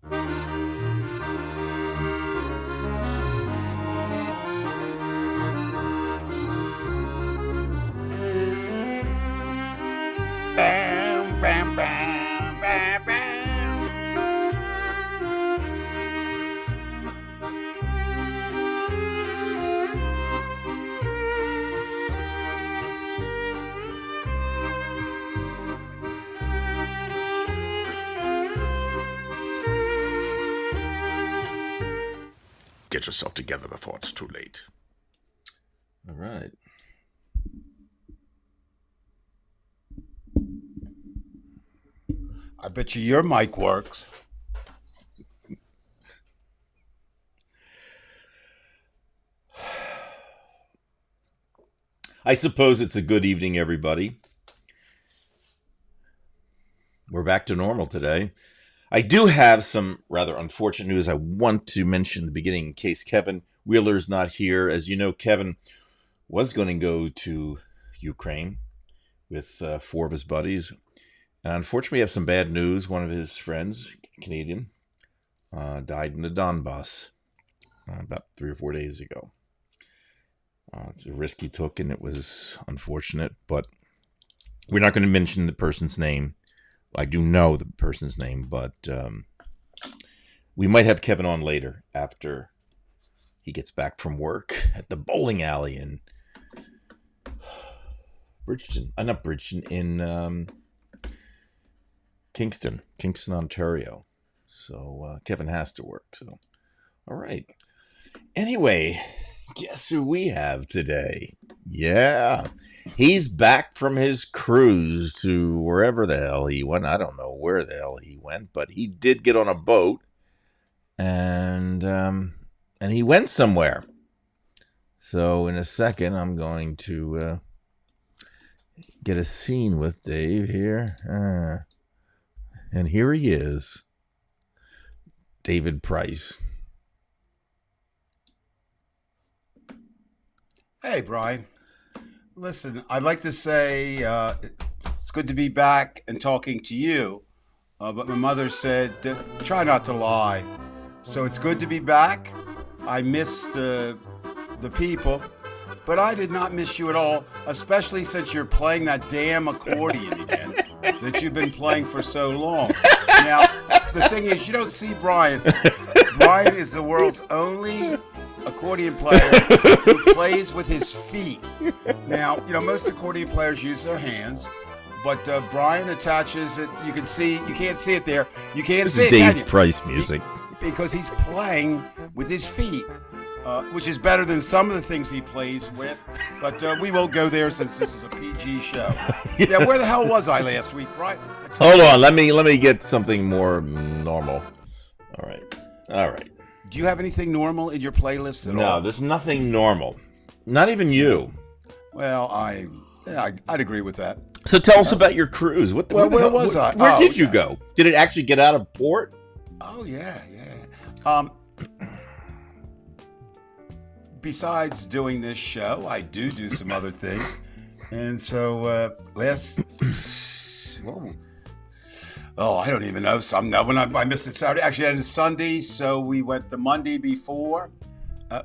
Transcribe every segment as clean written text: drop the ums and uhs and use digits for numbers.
Bam, bam, bam, bam, bam. Get yourself together before it's too late. All right. I bet you your mic works. I suppose it's a good evening, everybody. We're back to normal today. I do have some rather unfortunate news I want to mention in the beginning in case Kevin Wheeler's not here. As you know, Kevin was going to go to Ukraine with 4 of his buddies. And unfortunately, we have some bad news. One of his friends, Canadian, died in the Donbass about 3 or 4 days ago. It's a risk he took, and it was unfortunate. But we're not going to mention the person's name. I do know the person's name, but we might have Kevin on later after he gets back from work at the bowling alley in Bridgeton. Not Bridgeton, in Kingston, Ontario. So Kevin has to work. So, all right. Anyway, guess who we have today? Yeah, he's back from his cruise to wherever the hell he went. I don't know where the hell he went, but he did get on a boat, and he went somewhere. So in a second, I'm going to get a scene with Dave here. And here he is, David Price. Hey, Brian. Listen, I'd like to say it's good to be back and talking to you, but my mother said, try not to lie. So it's good to be back. I miss the people, but I did not miss you at all, especially since you're playing that damn accordion again that you've been playing for so long. Now, the thing is, you don't see Brian. Brian is the world's only accordion player who plays with his feet. Now, you know, most accordion players use their hands, but Brian attaches it. You can't see it there. You can't see it. This is Dave Price music. Because he's playing with his feet, which is better than some of the things he plays with. But we won't go there since this is a PG show. Yeah, where the hell was I last week, Brian? Hold on, let me get something more normal. All right. Do you have anything normal in your playlist at all? No, there's nothing normal. Not even you. Well, I'd agree with that. So tell us about your cruise. Where was I? Where did you go? Did it actually get out of port? Oh, yeah. Besides doing this show, I do some other things. And so I don't even know. I missed it Saturday. Actually, I had it Sunday, so we went the Monday before.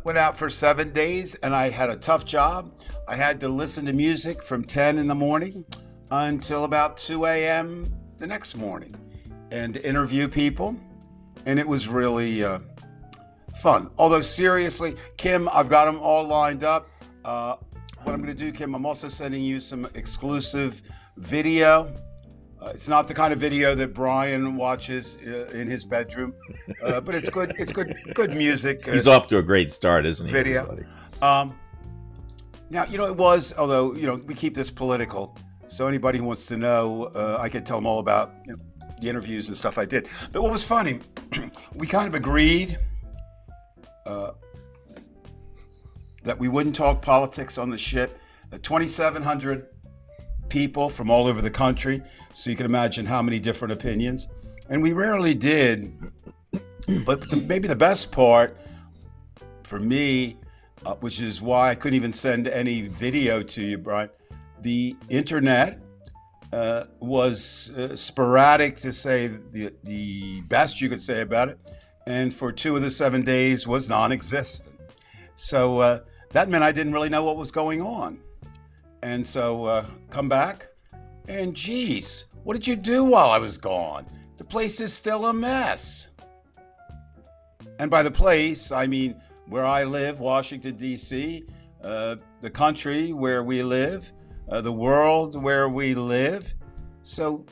Went out for 7 days, and I had a tough job. I had to listen to music from 10 in the morning until about 2 a.m. the next morning and interview people. And it was really fun. Although, seriously, Kim, I've got them all lined up. What I'm going to do, Kim, I'm also sending you some exclusive video. It's not the kind of video that Brian watches in his bedroom, but it's good. It's good music. He's off to a great start, isn't he? Video. Now, it was, although, we keep this political, so anybody who wants to know, I can tell them all about the interviews and stuff I did. But what was funny, we kind of agreed that we wouldn't talk politics on the ship. 2,700 people from all over the country, so you can imagine how many different opinions. And we rarely did, but maybe the best part for me, which is why I couldn't even send any video to you, Brian, the internet was sporadic, to say the best you could say about it, and for 2 of the 7 days was non-existent. So that meant I didn't really know what was going on. And so come back, and geez, what did you do while I was gone? The place is still a mess. And by the place, I mean where I live, Washington, D.C., the country where we live, the world where we live. So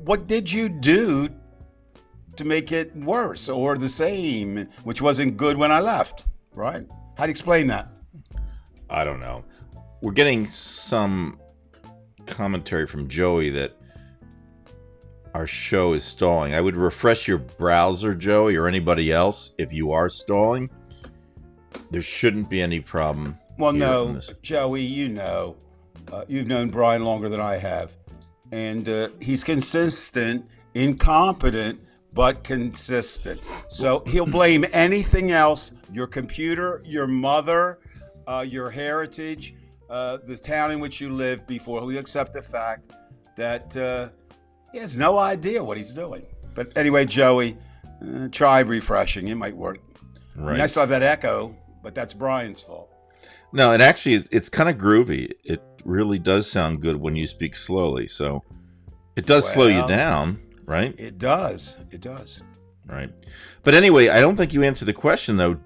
what did you do to make it worse or the same, which wasn't good when I left, right? How do you explain that? I don't know. We're getting some commentary from Joey that our show is stalling. I would refresh your browser, Joey, or anybody else, if you are stalling. There shouldn't be any problem. Well, no, Joey, you know, you've known Brian longer than I have. And he's consistent, incompetent, but consistent. So he'll blame anything else, your computer, your mother, your heritage, the town in which you live, before we accept the fact that he has no idea what he's doing. But anyway, Joey, try refreshing. It might work. Right. I mean, I still have that echo, but that's Brian's fault. No, and actually, it's kind of groovy. It really does sound good when you speak slowly. So it does slow you down, right? It does. It does. Right. But anyway, I don't think you answered the question, though.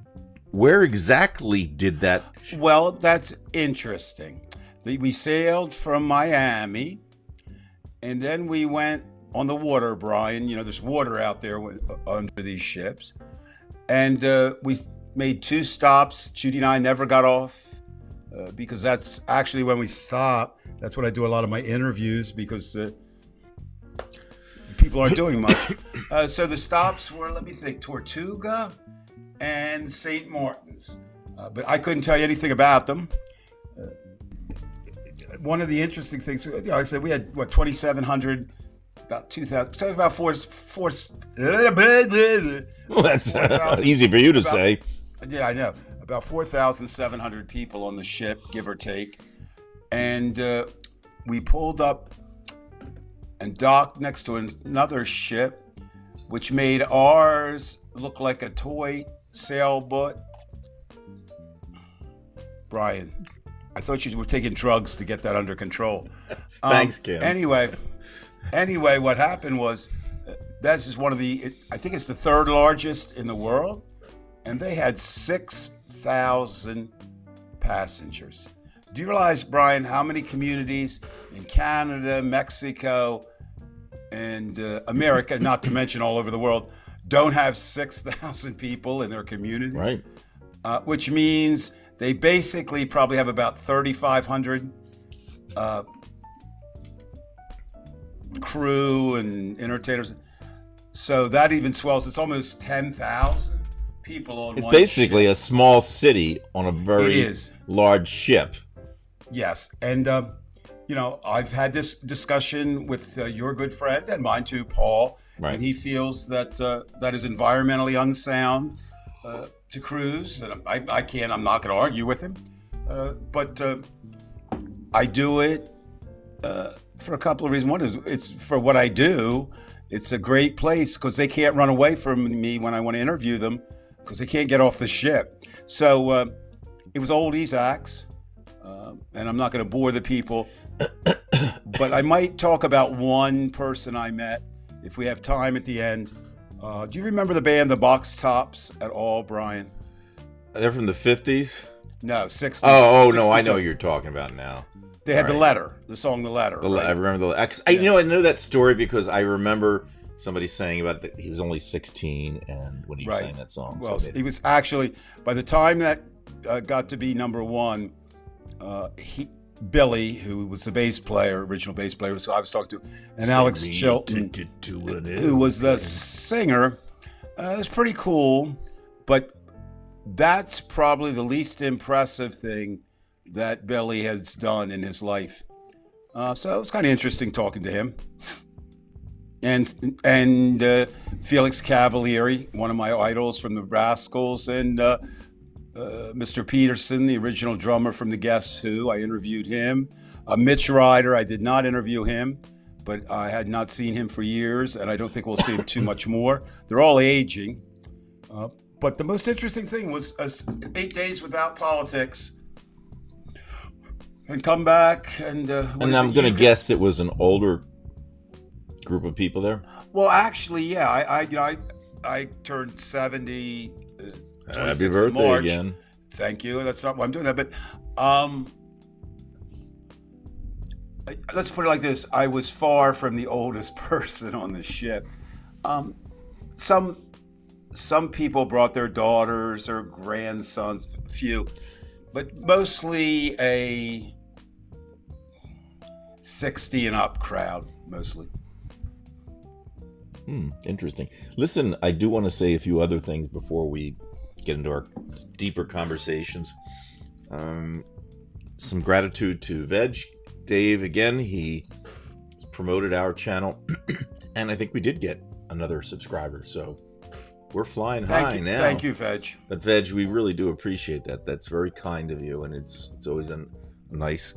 Where exactly did that... Well, that's interesting. We sailed from Miami, and then we went on the water, Brian. You know, there's water out there under these ships. And we made 2 stops. Judy and I never got off because that's actually when we stop. That's when I do a lot of my interviews, because people aren't doing much. So the stops were, let me think, Tortuga and St. Martin's. But I couldn't tell you anything about them. One of the interesting things, you know, I said we had, 2,700, about 2,000, so about four. Well, that's easy for you to say. Yeah, I know. About 4,700 people on the ship, give or take. And we pulled up and docked next to another ship, which made ours look like a toy sailboat. Brian, I thought you were taking drugs to get that under control. Thanks, Kim. Anyway, what happened was, that's just one of the, I think it's the 3rd largest in the world, and they had 6,000 passengers. Do you realize, Brian, how many communities in Canada, Mexico, and America, not to mention all over the world, don't have 6,000 people in their community? Right. Which means they basically probably have about 3,500 crew and entertainers. So that even swells. It's almost 10,000 people on one ship. It's basically a small city on a very large ship. Yes. And, you know, I've had this discussion with your good friend and mine too, Paul. Right. And he feels that that is environmentally unsound to cruise. And I'm not going to argue with him. But I do it for a couple of reasons. One is it's for what I do. It's a great place because they can't run away from me when I want to interview them because they can't get off the ship. So it was old Isaacs, and I'm not going to bore the people, but I might talk about one person I met if we have time at the end. Do you remember the band The Box Tops at all, Brian? They're from the 50s? No, 60s. Oh, no, I know what you're talking about now. They had The Letter, the song The Letter. Right? I remember the letter. I know that story because I remember somebody saying about that he was only 16 and when he sang that song. Well, he was actually, by the time that got to be number 1, Billy, who was the bass player, original bass player, so I was talking to, and Alex Chilton, who was the singer. It was pretty cool, but that's probably the least impressive thing that Billy has done in his life. So it was kind of interesting talking to him. And Felix Cavalieri, one of my idols from the Rascals, and Mr. Peterson, the original drummer from the Guess Who. I interviewed him. Mitch Ryder, I did not interview him, but I had not seen him for years, and I don't think we'll see him too much more. They're all aging. But the most interesting thing was 8 days without politics and come back. And I'm going to guess it was an older group of people there. Well, actually, yeah. I turned 70. Happy birthday again. Thank you. That's not why I'm doing that. But let's put it like this. I was far from the oldest person on the ship. Some people brought their daughters or grandsons, few, but mostly a 60 and up crowd, mostly. Interesting. Listen, I do want to say a few other things before we get into our deeper conversations. Some gratitude to Veg Dave again. He promoted our channel, and I think we did get another subscriber. So we're flying high now. Thank you, Veg. But Veg, we really do appreciate that. That's very kind of you, and it's always a nice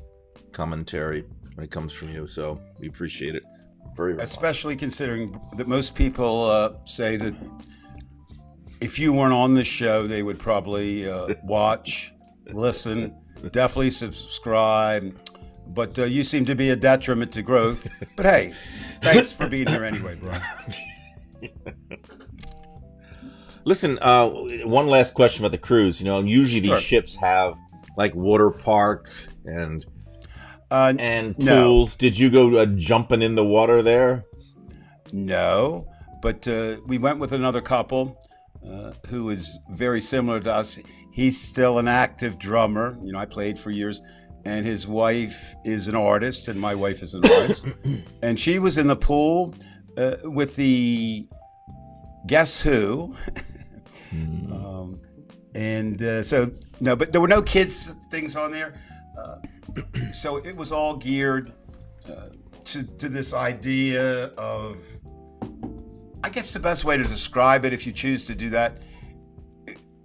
commentary when it comes from you. So we appreciate it very much. Especially considering that most people say that if you weren't on the show, they would probably watch, listen, definitely subscribe. But you seem to be a detriment to growth. But hey, thanks for being here anyway, bro. Listen, one last question about the cruise. Usually these ships have like water parks and pools. No. Did you go jumping in the water there? No, but we went with another couple who is very similar to us. He's still an active drummer. I played for years. And his wife is an artist, and my wife is an artist. And she was in the pool with the Guess Who. But there were no kids things on there. So it was all geared to this idea of, I guess the best way to describe it, if you choose to do that,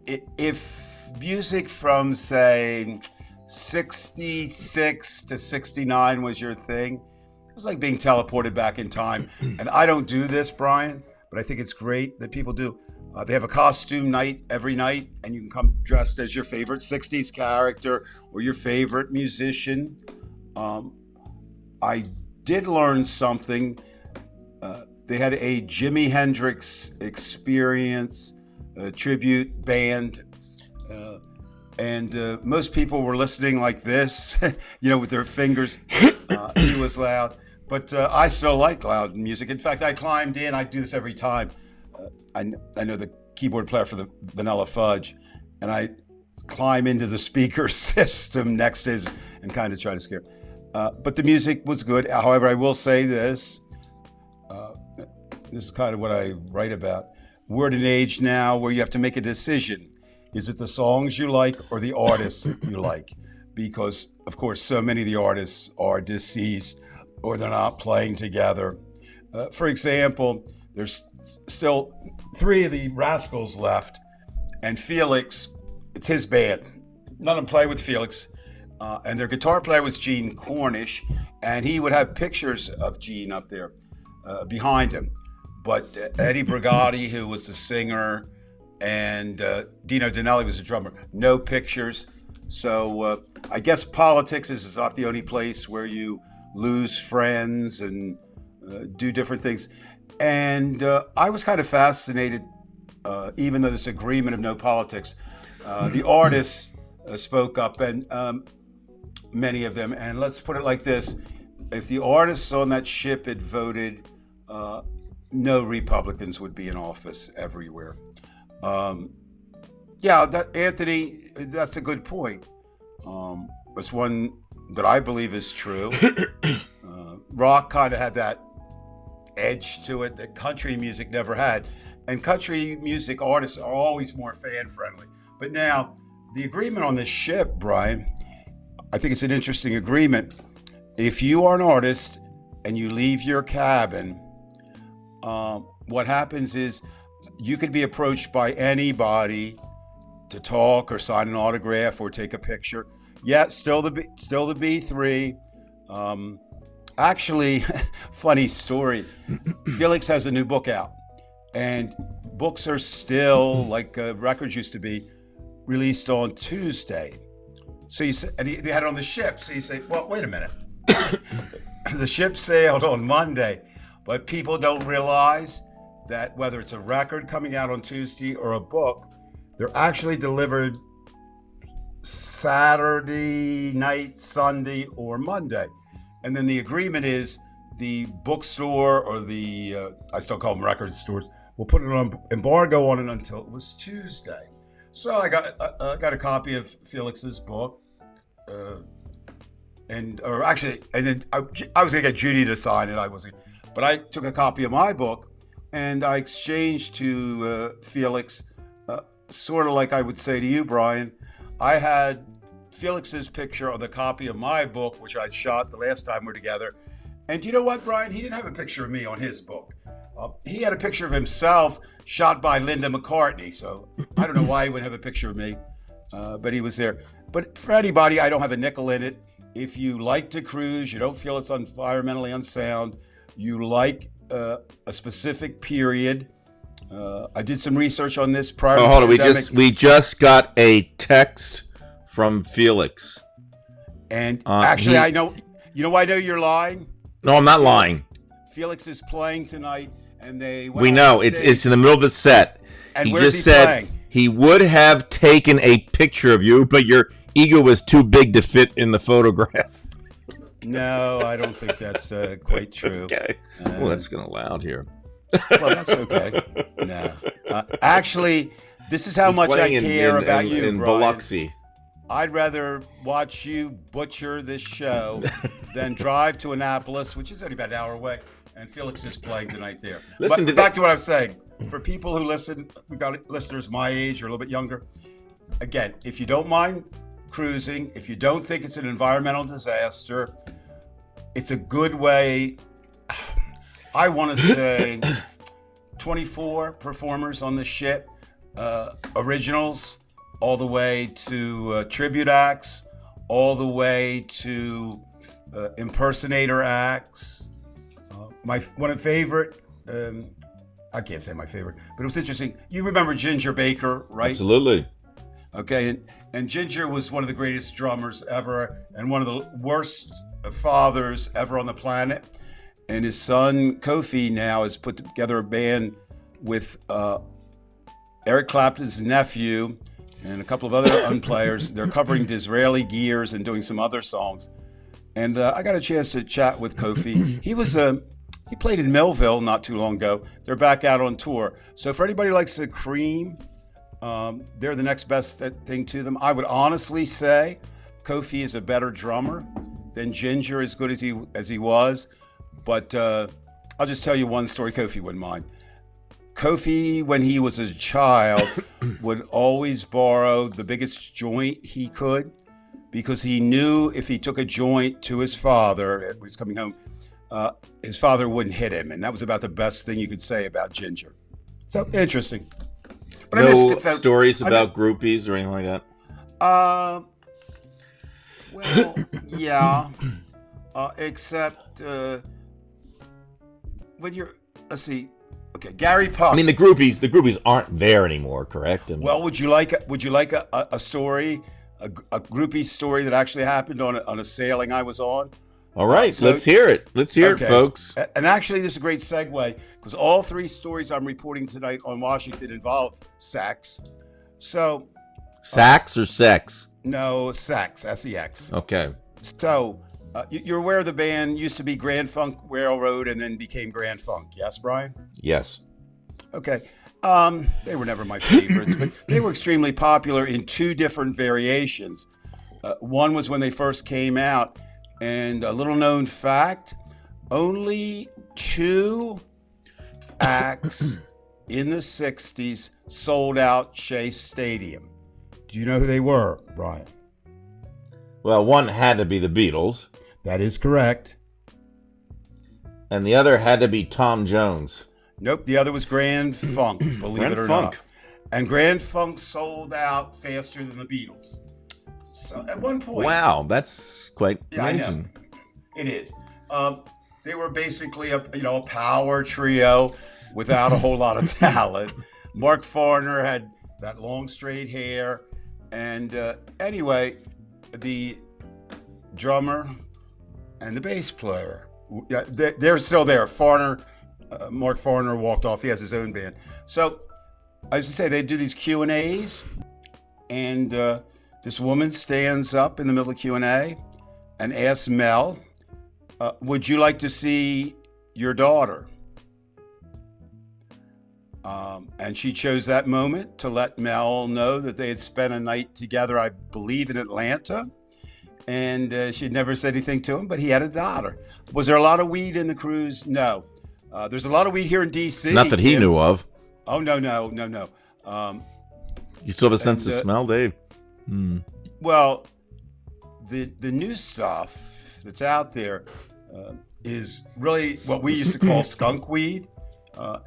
if music from, say, 66 to 69 was your thing, it was like being teleported back in time. And I don't do this, Brian, but I think it's great that people do. They have a costume night every night, and you can come dressed as your favorite 60s character or your favorite musician. I did learn something. They had a Jimi Hendrix experience tribute band. And most people were listening like this, with their fingers. He was loud. But I still like loud music. In fact, I climbed in. I do this every time. I know the keyboard player for the Vanilla Fudge. And I climb into the speaker system next to his and kind of try to scare him. But the music was good. However, I will say this. This is kind of what I write about. We're at an age now where you have to make a decision. Is it the songs you like or the artists that you like? Because, of course, so many of the artists are deceased or they're not playing together. For example, there's still 3 of the Rascals left, and Felix, it's his band. None of them play with Felix. And their guitar player was Gene Cornish, and he would have pictures of Gene up there behind him. But Eddie Brigatti, who was the singer, and Dino Danelli was a drummer. No pictures. So I guess politics is not the only place where you lose friends and do different things. And I was kind of fascinated, even though this agreement of no politics, the artists spoke up, and many of them. And let's put it like this. If the artists on that ship had voted, no Republicans would be in office everywhere. Anthony, that's a good point. It's one that I believe is true. Rock kind of had that edge to it that country music never had. And country music artists are always more fan-friendly. But now, the agreement on this ship, Brian, I think it's an interesting agreement. If you are an artist and you leave your cabin, what happens is you could be approached by anybody to talk or sign an autograph or take a picture. Yeah, still the B3, Actually, funny story. Felix has a new book out, and books are still like records used to be released on Tuesday. So you say, and they had it on the ship. So you say, well, wait a minute. The ship sailed on Monday, but people don't realize that whether it's a record coming out on Tuesday or a book, they're actually delivered Saturday night, Sunday, or Monday. And then the agreement is the bookstore or the, I still call them record stores, will put an embargo on it until it was Tuesday. So I got a copy of Felix's book. And then I was gonna get Judy to sign it. But I took a copy of my book and I exchanged to Felix, sort of like I would say to you, Brian. I had Felix's picture on the copy of my book, which I'd shot the last time we were together. And you know what, Brian? He didn't have a picture of me on his book. He had a picture of himself shot by Linda McCartney. So I don't know why he would have a picture of me, but he was there. But for anybody, I don't have a nickel in it. If you like to cruise, you don't feel it's environmentally unsound, you like a specific period. I did some research on this prior to the pandemic. We just got a text from Felix. And actually, I know, you know why I know you're lying? No, I'm not lying. Felix is playing tonight, and we know it's in the middle of the set. And he where's just he said playing? He would have taken a picture of you, but your ego was too big to fit in the photograph. No, I don't think that's quite true. Okay. Well, that's going to loud here. Well, that's okay. No. Actually, this is how much I care about you, in Brian. Biloxi. I'd rather watch you butcher this show than drive to Annapolis, which is only about an hour away, and Felix is playing tonight there. Listen, but back to what I was saying. For people who listen, we've got listeners my age or a little bit younger. Again, if you don't mind cruising, if you don't think it's an environmental disaster, it's a good way. I want to say 24 performers on the ship, originals, all the way to tribute acts, all the way to impersonator acts. One of my favorite, I can't say my favorite, but it was interesting. You remember Ginger Baker, right? Absolutely. Okay, and Ginger was one of the greatest drummers ever and one of the worst fathers ever on the planet. And his son, Kofi, now has put together a band with Eric Clapton's nephew and a couple of other players. They're covering Disraeli Gears and doing some other songs. And I got a chance to chat with Kofi. He played in Millville not too long ago. They're back out on tour. So for anybody who likes the Cream, they're the next best thing to them. I would honestly say Kofi is a better drummer than Ginger, as good as he was. But I'll just tell you one story Kofi wouldn't mind. Kofi, when he was a child, would always borrow the biggest joint he could because he knew if he took a joint to his father when he was coming home, his father wouldn't hit him. And that was about the best thing you could say about Ginger. So, interesting. But no stories about groupies or anything like that? Well, yeah. Except when you're, let's see. Okay, Gary Puck. I mean, the groupies aren't there anymore, correct? Well, would you like a story, a groupie story that actually happened on a sailing I was on? All right, let's hear it. Let's hear it, folks. And actually, this is a great segue because all three stories I'm reporting tonight on Washington involve sex. So, sax or sex? No, sex. S-E-X. Okay. So, you're aware the band used to be Grand Funk Railroad and then became Grand Funk. Yes, Brian? Yes. Okay. They were never my favorites, but they were extremely popular in two different variations. One was when they first came out, and a little known fact, only 2 acts in the 60s sold out Shea Stadium. Do you know who they were, Brian? Well, one had to be the Beatles. That is correct. And the other had to be Tom Jones. Nope, the other was Grand Funk, believe it or not. And Grand Funk sold out faster than the Beatles. So at one point... Wow, that's quite amazing. It is. They were basically a power trio without a whole lot of talent. Mark Farner had that long straight hair, and anyway, the drummer and the bass player, yeah, they're still there. Mark Farner walked off. He has his own band. So, as I say, they do these Q&As, and this woman stands up in the middle of Q&A and asks Mel, would you like to see your daughter? And she chose that moment to let Mel know that they had spent a night together, I believe, in Atlanta. And she had never said anything to him, but he had a daughter. Was there a lot of weed in the cruise? No. There's a lot of weed here in D.C. Not that he knew of. Oh, no. You still have a sense of smell, Dave? Well, the new stuff that's out there is really what we used to call skunk weed,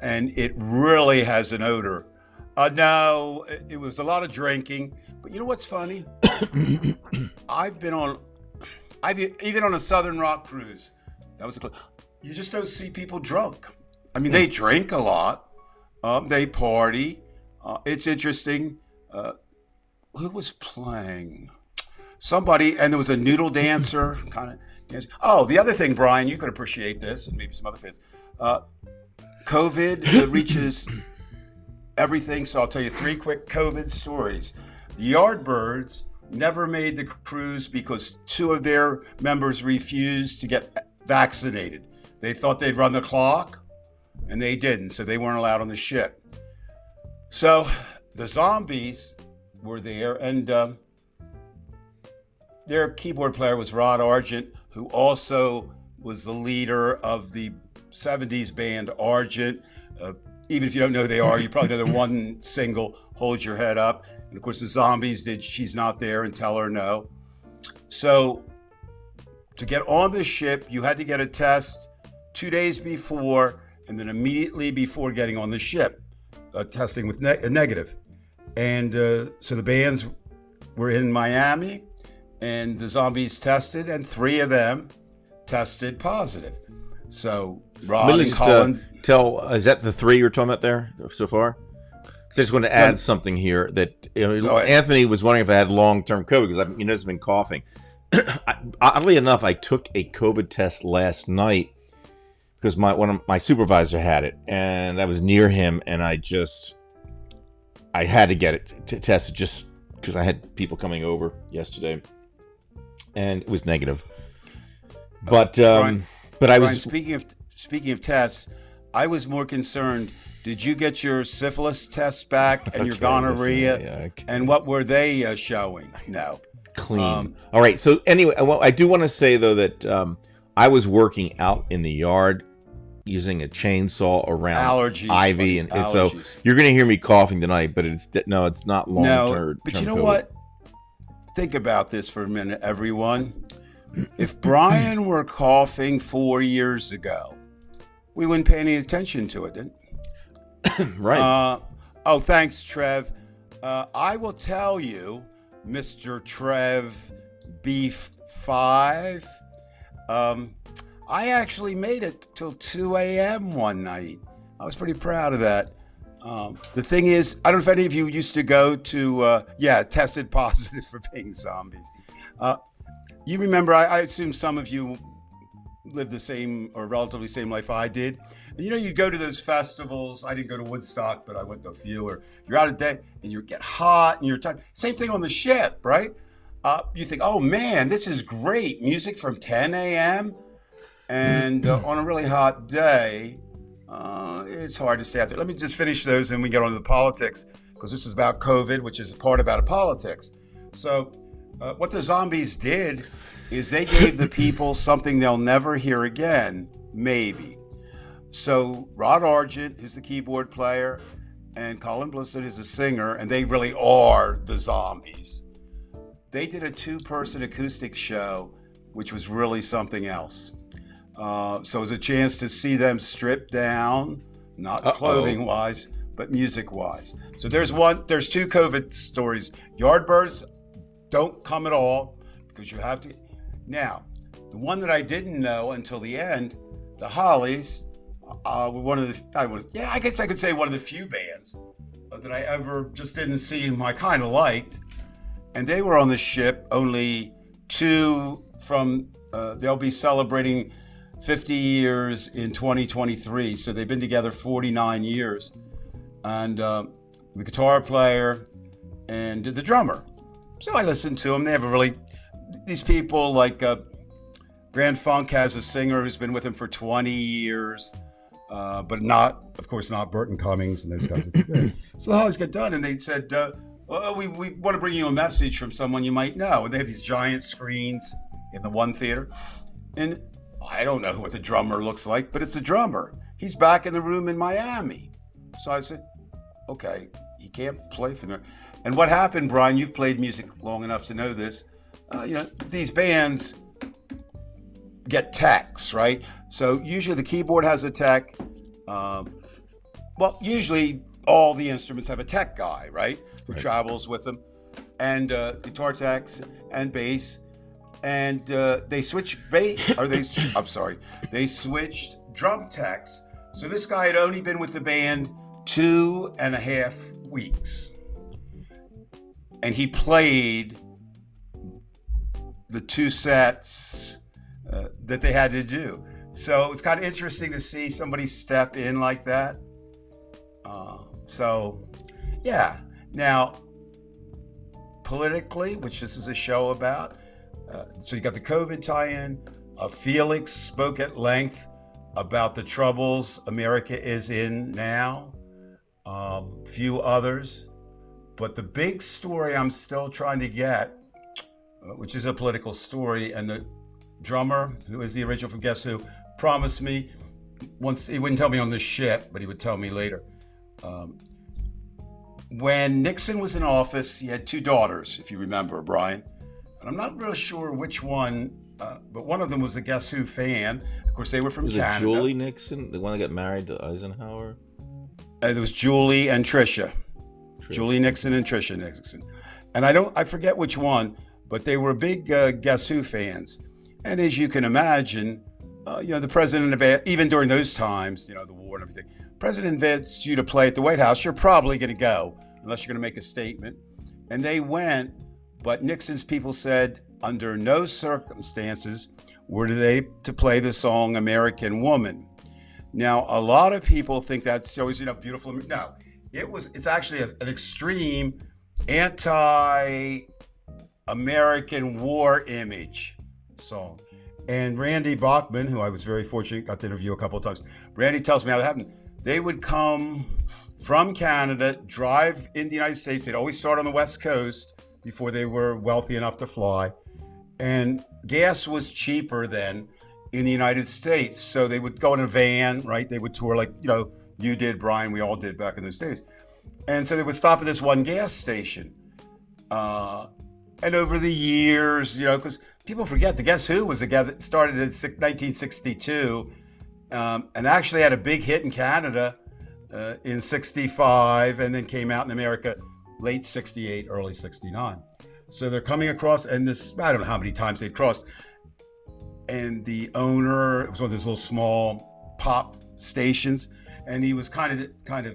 and it really has an odor. No, it was a lot of drinking. But you know what's funny? I've even on a Southern Rock cruise. That was you just don't see people drunk. I mean, they drink a lot. They party. It's interesting. Who was playing? Somebody, and there was a noodle dancer kind of. Oh, the other thing, Brian, you could appreciate this, and maybe some other fans. COVID reaches everything, so I'll tell you 3 quick COVID stories. The Yardbirds never made the cruise because 2 of their members refused to get vaccinated. They thought they'd run the clock, and they didn't, so they weren't allowed on the ship. So the Zombies were there, and their keyboard player was Rod Argent, who also was the leader of the 70s band Argent. Even if you don't know who they are, you probably know their one single, Hold Your Head Up. And of course, the Zombies did She's Not There and Tell Her No. So to get on the ship, you had to get a test 2 days before, and then immediately before getting on the ship, testing with a negative. And so the bands were in Miami, and the Zombies tested, and 3 of them tested positive. So Rod and Colin. Is that the 3 you're talking about there so far? Because I just want to add something here that Anthony was wondering if I had long-term COVID because I've been coughing. Oddly enough, I took a COVID test last night because my supervisor had it, and I was near him, and I had to get it tested just because I had people coming over yesterday, and it was negative. But Brian, I was speaking of tests. I was more concerned. Did you get your syphilis tests back and your gonorrhea? And what were they showing? No. Clean. All right. So anyway, I do want to say though that I was working out in the yard using a chainsaw around allergies, ivy, and so you're going to hear me coughing tonight. But it's not long term. But you know what? Think about this for a minute, everyone. If Brian were coughing 4 years ago, we wouldn't pay any attention to it, right. Thanks, Trev. I will tell you, Mr. Trev Beef 5, I actually made it till 2 a.m. one night. I was pretty proud of that. The thing is, I don't know if any of you used to go to, tested positive for being zombies. You remember, I assume some of you lived the same or relatively same life I did. And you'd go to those festivals. I didn't go to Woodstock, but I went to a few. Or you're out of day and you get hot and you're tired. Same thing on the ship, right? You think, oh man, this is great. Music from 10 a.m. And on a really hot day, it's hard to stay out there. Let me just finish those and we get on to the politics, because this is about COVID, which is part about politics. So what the Zombies did is they gave the people something they'll never hear again, maybe. So Rod Argent, who's the keyboard player, and Colin Blissett is the singer, and they really are the Zombies. They did a 2-person acoustic show, which was really something else. So it was a chance to see them stripped down, not clothing-wise, but music-wise. So there's 2 COVID stories. Yardbirds don't come at all because you have to. Now, The one that I didn't know until the end, the Hollies, were one of the, I guess I could say one of the few bands that I ever just didn't see whom I kind of liked. And they were on the ship only two from, they'll be celebrating 50 years in 2023. So they've been together 49 years. And the guitar player and the drummer. So I listened to them. They have a really, these people like Grand Funk has a singer who's been with him for 20 years, but not, of course, not Burton Cummings and those guys. So the Hollies got done and they said, we want to bring you a message from someone you might know. And they have these giant screens in the one theater. And I don't know what the drummer looks like, but it's a drummer. He's back in the room in Miami. So I said, okay, he can't play for them. And what happened, Brian, you've played music long enough to know this. These bands get techs, right? So usually the keyboard has a tech. Usually all the instruments have a tech guy, right? Who travels with them. And guitar techs and bass. And they switched they switched drum techs. So this guy had only been with the band 2.5 weeks. And he played the two sets that they had to do. So it's kind of interesting to see somebody step in like that. Now, politically, which this is a show about, so you got the COVID tie-in. Felix spoke at length about the troubles America is in now. Few others. But the big story I'm still trying to get, which is a political story, and the drummer, who is the original from Guess Who, promised me, once he wouldn't tell me on the ship, but he would tell me later. When Nixon was in office, he had two daughters, if you remember, Brian. And I'm not real sure which one, but one of them was a Guess Who fan. Of course, they were from Canada. Was it Julie Nixon, the one that got married to Eisenhower? There was Julie and Tricia. Julie Nixon and Tricia Nixon. And I forget which one, but they were big Guess Who fans. And as you can imagine, the president, even during those times, the war and everything, president invites you to play at the White House, you're probably going to go, unless you're going to make a statement. And they went, but Nixon's people said, under no circumstances were they to play the song American Woman. Now, a lot of people think that's always, beautiful. No, it's actually an extreme anti-American war image song. And Randy Bachman, who I was very fortunate, got to interview a couple of times. Randy tells me how that happened. They would come from Canada, drive in the United States. They'd always start on the West Coast before they were wealthy enough to fly. And gas was cheaper then in the United States. So they would go in a van, right? They would tour like, you did, Brian, we all did back in those days. And so they would stop at this one gas station. And over the years, because people forget, the Guess Who was that started in 1962 and actually had a big hit in Canada in 65 and then came out in America late 68, early 69. So they're coming across, and I don't know how many times they'd crossed. And the owner, it was one of those little small pop stations, and he was kind of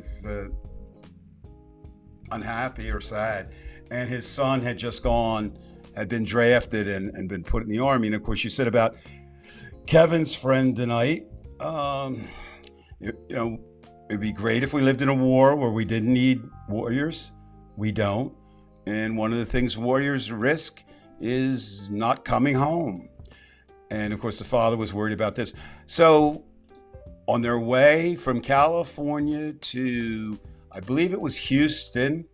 unhappy or sad. And his son had been drafted and been put in the Army. And of course, you said about Kevin's friend tonight, it'd be great if we lived in a war where we didn't need warriors. We don't. And one of the things warriors risk is not coming home. And of course, the father was worried about this. So on their way from California to, I believe it was Houston,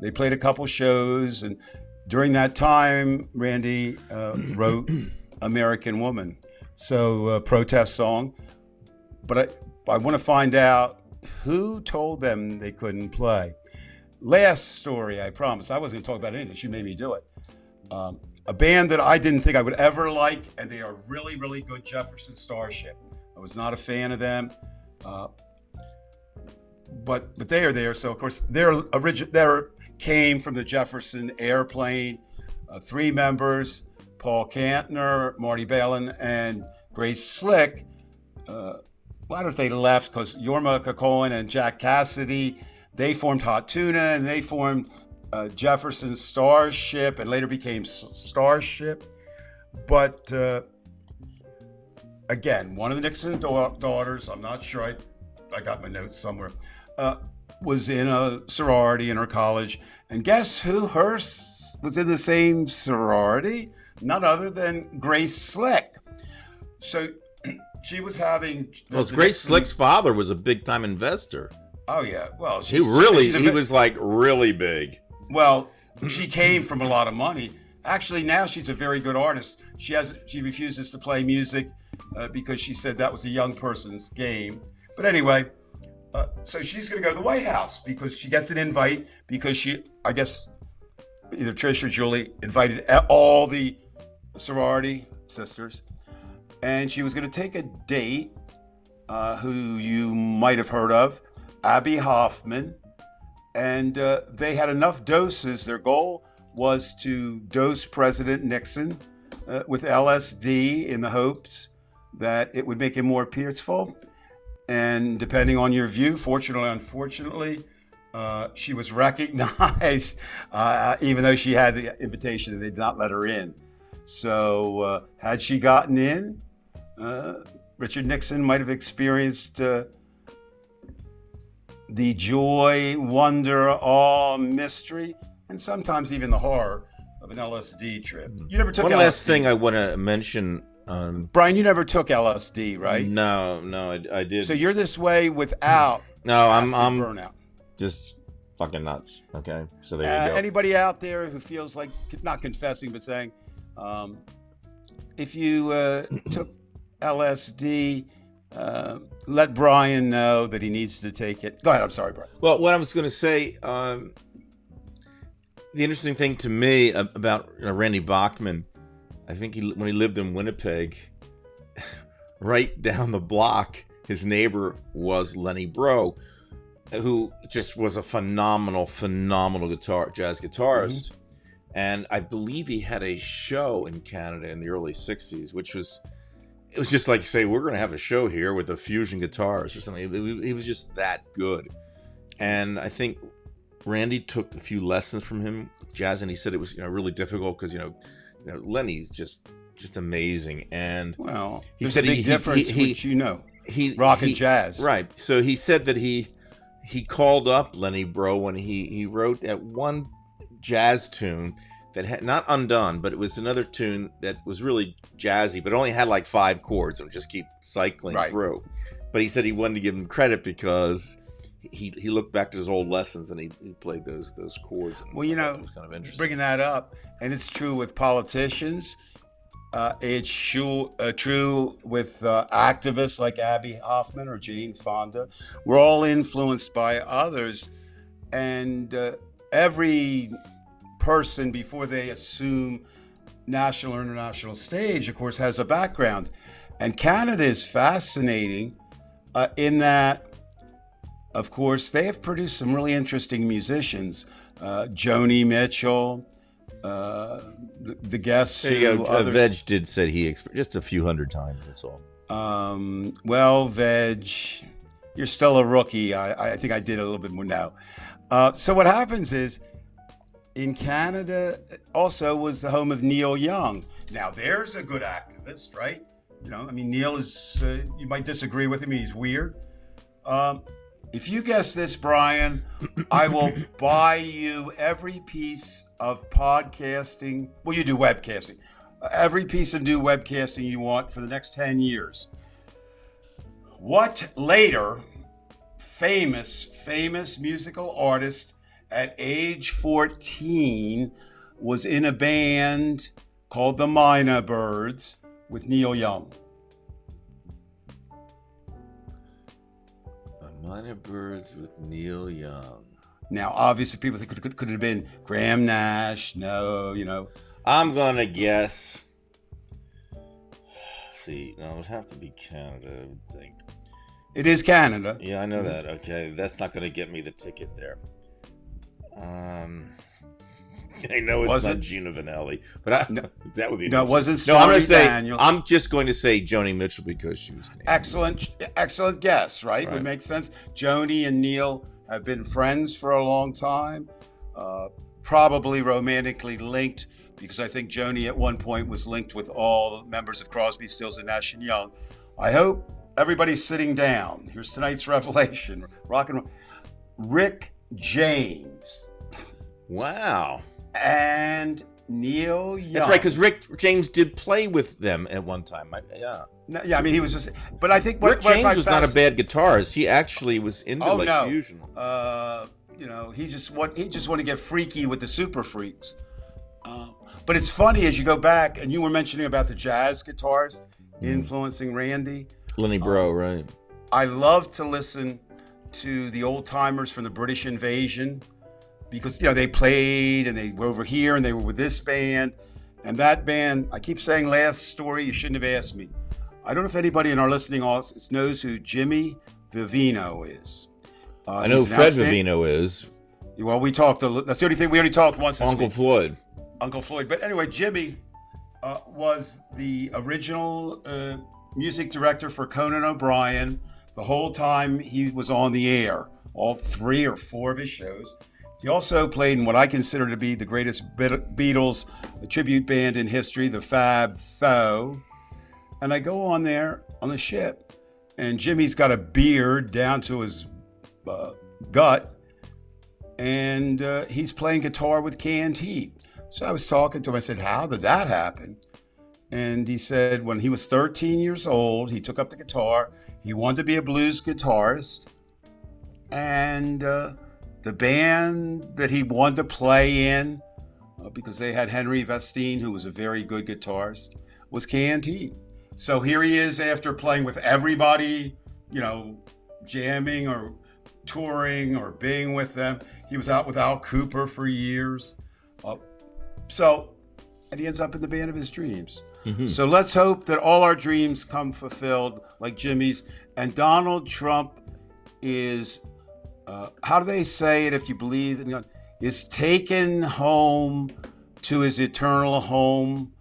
they played a couple shows. And during that time, Randy wrote American Woman. So a protest song. But I want to find out who told them they couldn't play. Last story, I promise. I wasn't going to talk about any of this. You made me do it. A band that I didn't think I would ever like, and they are really, really good, Jefferson Starship. I was not a fan of them, but they are there. So of course, they came from the Jefferson airplane. 3 members, Paul Kantner, Marty Balin, and Grace Slick. Why don't they left? Because Jorma Kaukonen and Jack Cassidy, they formed Hot Tuna, and they formed Jefferson Starship, and later became Starship. But again, one of the Nixon daughters, I'm not sure, I got my notes somewhere, was in a sorority in her college. And guess who was in the same sorority? None other than Grace Slick. So she was having... Well, Grace Slick's father was a big-time investor. Oh, yeah. Well, he was like really big. Well, she came from a lot of money. Actually, now she's a very good artist. She refuses to play music because she said that was a young person's game. But anyway, so she's going to go to the White House because she gets an invite because I guess, either Trish or Julie invited all the sorority sisters. And she was going to take a date who you might have heard of, Abby Hoffman. And they had enough doses. Their goal was to dose President Nixon with LSD in the hopes that it would make him more peaceful. And depending on your view, fortunately or unfortunately, she was recognized, even though she had the invitation and they did not let her in. So had she gotten in, Richard Nixon might have experienced the joy, wonder, awe, mystery, and sometimes even the horror of an LSD trip. You never took LSD. One last thing I want to mention. Brian, you never took LSD, right? No, I did. So you're this way without I'm burnout. Just fucking nuts. Okay, so there you go. Anybody out there who feels like, not confessing, but saying, if you took LSD, let Brian know that he needs to take it. Go ahead. I'm sorry, Brian. Well, what I was going to say, the interesting thing to me about Randy Bachman, I think when he lived in Winnipeg, right down the block, his neighbor was Lenny Breau, who just was a phenomenal jazz guitarist. Mm-hmm. And I believe he had a show in Canada in the early 60s, it was just like, say, we're going to have a show here with a fusion guitarist or something. He was just that good. And I think Randy took a few lessons from him with jazz, and he said it was really difficult because Lenny's just amazing. And well, he said a big difference, which rock and jazz, right? So he said that he called up Lenny Breau when he wrote that one jazz tune that had not Undone, but it was another tune that was really jazzy, but it only had like 5 chords and just keep cycling through. But he said he wanted to give him credit because he looked back to his old lessons and he played those chords. And well, it was kind of interesting. Bringing that up, and it's true with politicians. It's true with activists like Abby Hoffman or Jane Fonda. We're all influenced by others, and every person, before they assume national or international stage, of course, has a background. And Canada is fascinating in that, of course, they have produced some really interesting musicians. Joni Mitchell, the guests. There you go. Veg did say he just a few hundred times. That's all. Well, Veg, you're still a rookie. I think I did a little bit more now. So what happens is, in Canada, also was the home of Neil Young. Now, there's a good activist, right? Neil is, you might disagree with him. He's weird. If you guess this, Brian, I will buy you every piece of podcasting. Well, you do webcasting. Every piece of new webcasting you want for the next 10 years. What later famous musical artist at age 14 was in a band called the Mynah Birds with Neil Young? Mynah Birds with Neil Young. Now, obviously, people think it could have been Graham Nash. No, I'm gonna guess. See, no, it would have to be Canada, I would think. It is Canada. Yeah, I know that. Okay, that's not gonna get me the ticket there. I know it's Was not it? Gina Vanelli, but No, that would be no, it wasn't no, I'm Stormy going to say Daniels. I'm just going to say Joni Mitchell because she was Canadian. Excellent guess, right? Right. Would make sense. Joni and Neil have been friends for a long time, probably romantically linked, because I think Joni at one point was linked with all members of Crosby, Stills, and Nash and Young. I hope everybody's sitting down. Here's tonight's revelation: rock and roll. Rick James Wow. and Neil Young. That's right, because Rick James did play with them at one time. Yeah. No, yeah, I mean, he was just. But I think Rick James was not a bad guitarist. He actually was into fusion. He just want to get freaky with the super freaks. But it's funny as you go back, and you were mentioning about the jazz guitarist influencing Randy. Lenny Breau, right? I love to listen to the old timers from the British Invasion, because they played and they were over here and they were with this band and that band. I keep saying last story, you shouldn't have asked me. I don't know if anybody in our listening audience knows who Jimmy Vivino is. I know who Fred Vivino is. Well, we talked. That's the only thing we already talked once. Uncle Floyd. Uncle Floyd. But anyway, Jimmy was the original music director for Conan O'Brien the whole time he was on the air, all 3 or 4 of his shows. He also played in what I consider to be the greatest Beatles tribute band in history, the Fab Four. And I go on there on the ship, and Jimmy's got a beard down to his gut, and he's playing guitar with canned heat. So I was talking to him. I said, how did that happen? And he said when he was 13 years old, he took up the guitar. He wanted to be a blues guitarist. And the band that he wanted to play in, because they had Henry Vestine, who was a very good guitarist, was Canned Heat. So here he is after playing with everybody, jamming or touring or being with them. He was out with Al Cooper for years. And he ends up in the band of his dreams. Mm-hmm. So let's hope that all our dreams come fulfilled, like Jimmy's. And Donald Trump is, how do they say it if you believe in God, is taken home to his eternal home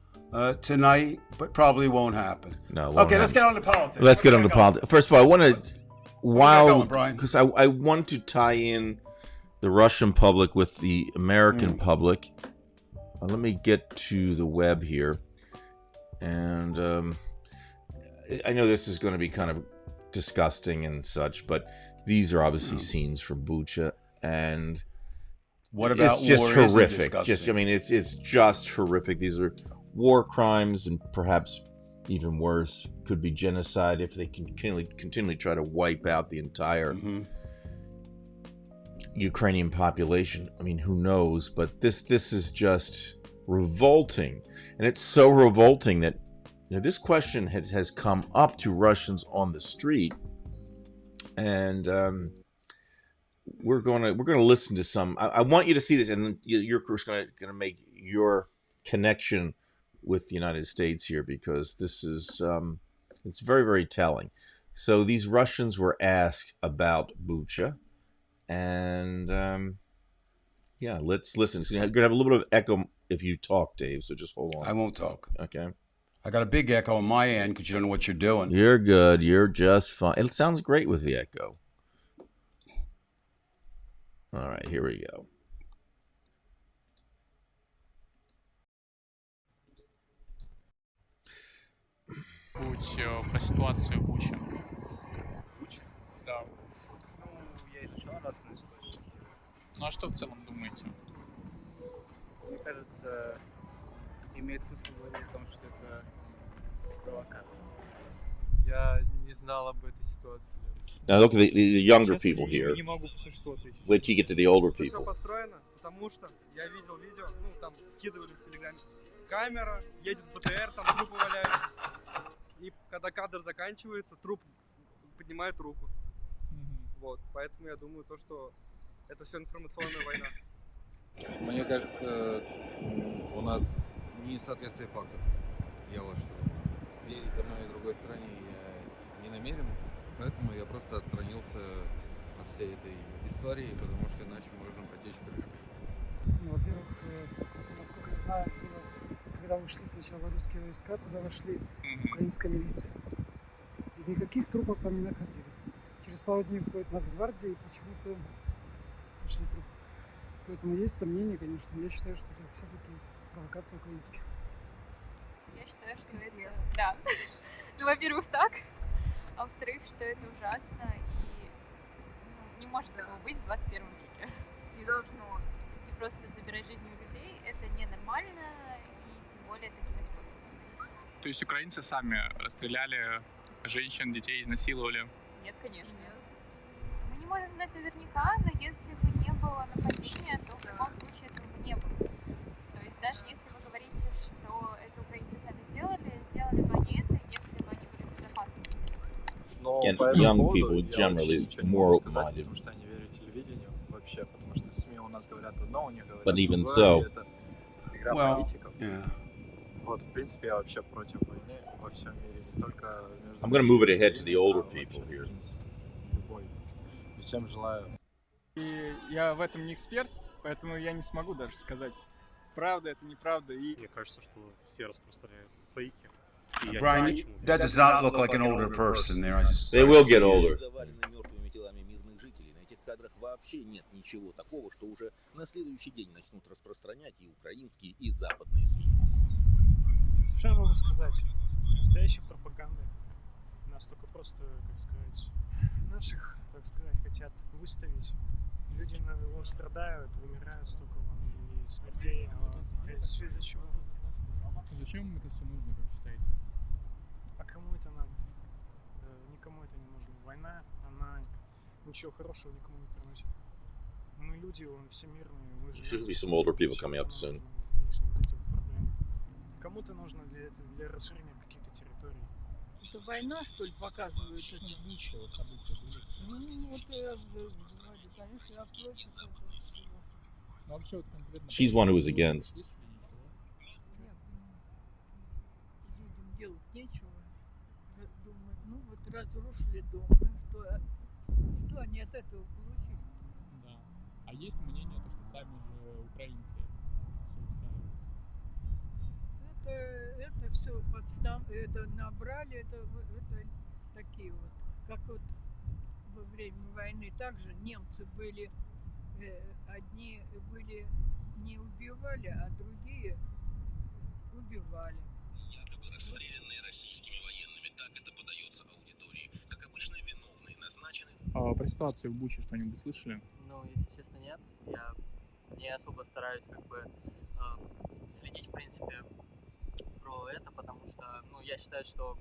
tonight, but probably won't happen. No. Okay, let's get on to politics. Let's get on to politics. First of all, I want to, because I want to tie in the Russian public with the American public. Let me get to the web here. And I know this is going to be kind of disgusting and such, but these are obviously scenes from Bucha, and what about it's just war horrific. It's just horrific. These are war crimes, and perhaps even worse, could be genocide if they continually try to wipe out the entire Ukrainian population. I mean, who knows? But this is just revolting, and it's so revolting that this question has come up to Russians on the street, and we're gonna listen to some. I want you to see this, and you're gonna make your connection with the United States here, because this is it's very, very telling. So these Russians were asked about Bucha, and let's listen. So you're gonna have a little bit of echo if you talk, Dave. So just hold on. I won't talk. Okay. I got a big echo on my end because you don't know what you're doing. You're good. You're just fine. It sounds great with the echo. All right, here we go. Про ситуацию в Буче. Буче? Да. Я изучал разные источники. Ну а что в целом думаете? Мне кажется, имеет смысл говорить о том, что это провокация. Я не знал об этой ситуации. Now look at the younger people here. Не могу по существу ответить. Wait till you get to the older Все people. построено, потому что я видел видео, там скидывали в Телеграме. Камера, едет БТР, там трупы валяются. И когда кадр заканчивается, труп поднимает руку. Вот, поэтому я думаю, что это все информационная война. Мне кажется, у нас несоответствие фактов. Я вот что. Верить одной и другой стране я не намерен, поэтому я просто отстранился от всей этой истории, потому что иначе можно потечь крышкой. Ну, во-первых, насколько я знаю, было, когда ушли сначала русские войска, туда вошли украинская милиция. И никаких трупов там не находили. Через пару дней входит Нацгвардия, и почему-то пошли трупы. Поэтому есть сомнения, конечно. Я считаю, что это все-таки провокация украинских. Я считаю, что это... Да. Ну, во-первых, так. А во-вторых, что это ужасно. И не может такого быть в 21 веке. Не должно. И просто забирать жизни у людей — это ненормально, и тем более такими способами. То есть украинцы сами расстреляли женщин, детей, изнасиловали? Нет, конечно. Нет. Мы не можем знать наверняка, но если бы не было нападения, то в любом случае этого бы не было. То есть даже если вы говорите, что это украинцы сами сделали бы они это, если бы они были в безопасности. Но Again, по этому young поводу people я вообще generally ничего не more могу сказать, open-minded. потому что я не верю телевидению вообще, потому что СМИ у нас говорят одно, у них говорят But even другое, so- и это игра Well, политиков. yeah. Вот, в принципе, я вообще против войны во всем мире, не только между I'm gonna move it Россией и ahead to the Украиной, older а вообще, people в here. принципе, любой. И всем желаю. И я в этом не эксперт, поэтому я не смогу даже сказать, правда это, неправда. И Мне кажется, что все распространяют фейки. И я Brian, не знаю, that does not look like an older person there. I just They will get older. Завалены мертвыми телами мирных жителей. На этих кадрах вообще нет ничего такого, что уже на следующий день начнут распространять и украинские, и западные СМИ. Что я могу сказать? Настоящая пропаганда. Нас только просто, как сказать, наших, так сказать, хотят выставить. Люди страдают, вымирают столько и смертей. А все из-за чего? Зачем это все нужно, как считаете? А кому это надо? Никому это не нужно. Война, она ничего хорошего никому не приносит. Мы люди, всемирные. Мы There should be some older people coming up soon. Кому-то нужно для расширения каких-то территорий. Это война, что ли, показывает это? Ничего, события были. Ну, вот я говорю, конечно, я против этого. Ну, вообще, вот конкретно... She's one who was against. Людям делать нечего. Думают, ну вот разрушили дом, что они от этого получили? Да. А есть мнение, то, что сами же украинцы все устраивают? Это все это набрали, это такие вот, как вот во время войны также немцы были, одни были не убивали, а другие убивали. Якобы расстрелянные российскими военными, так это подается аудитории. Как обычно, виновные назначены. А про ситуацию в Буче что-нибудь слышали? Ну, если честно, нет. Я не особо стараюсь как бы следить, в принципе, про это, потому что, ну, я считаю, что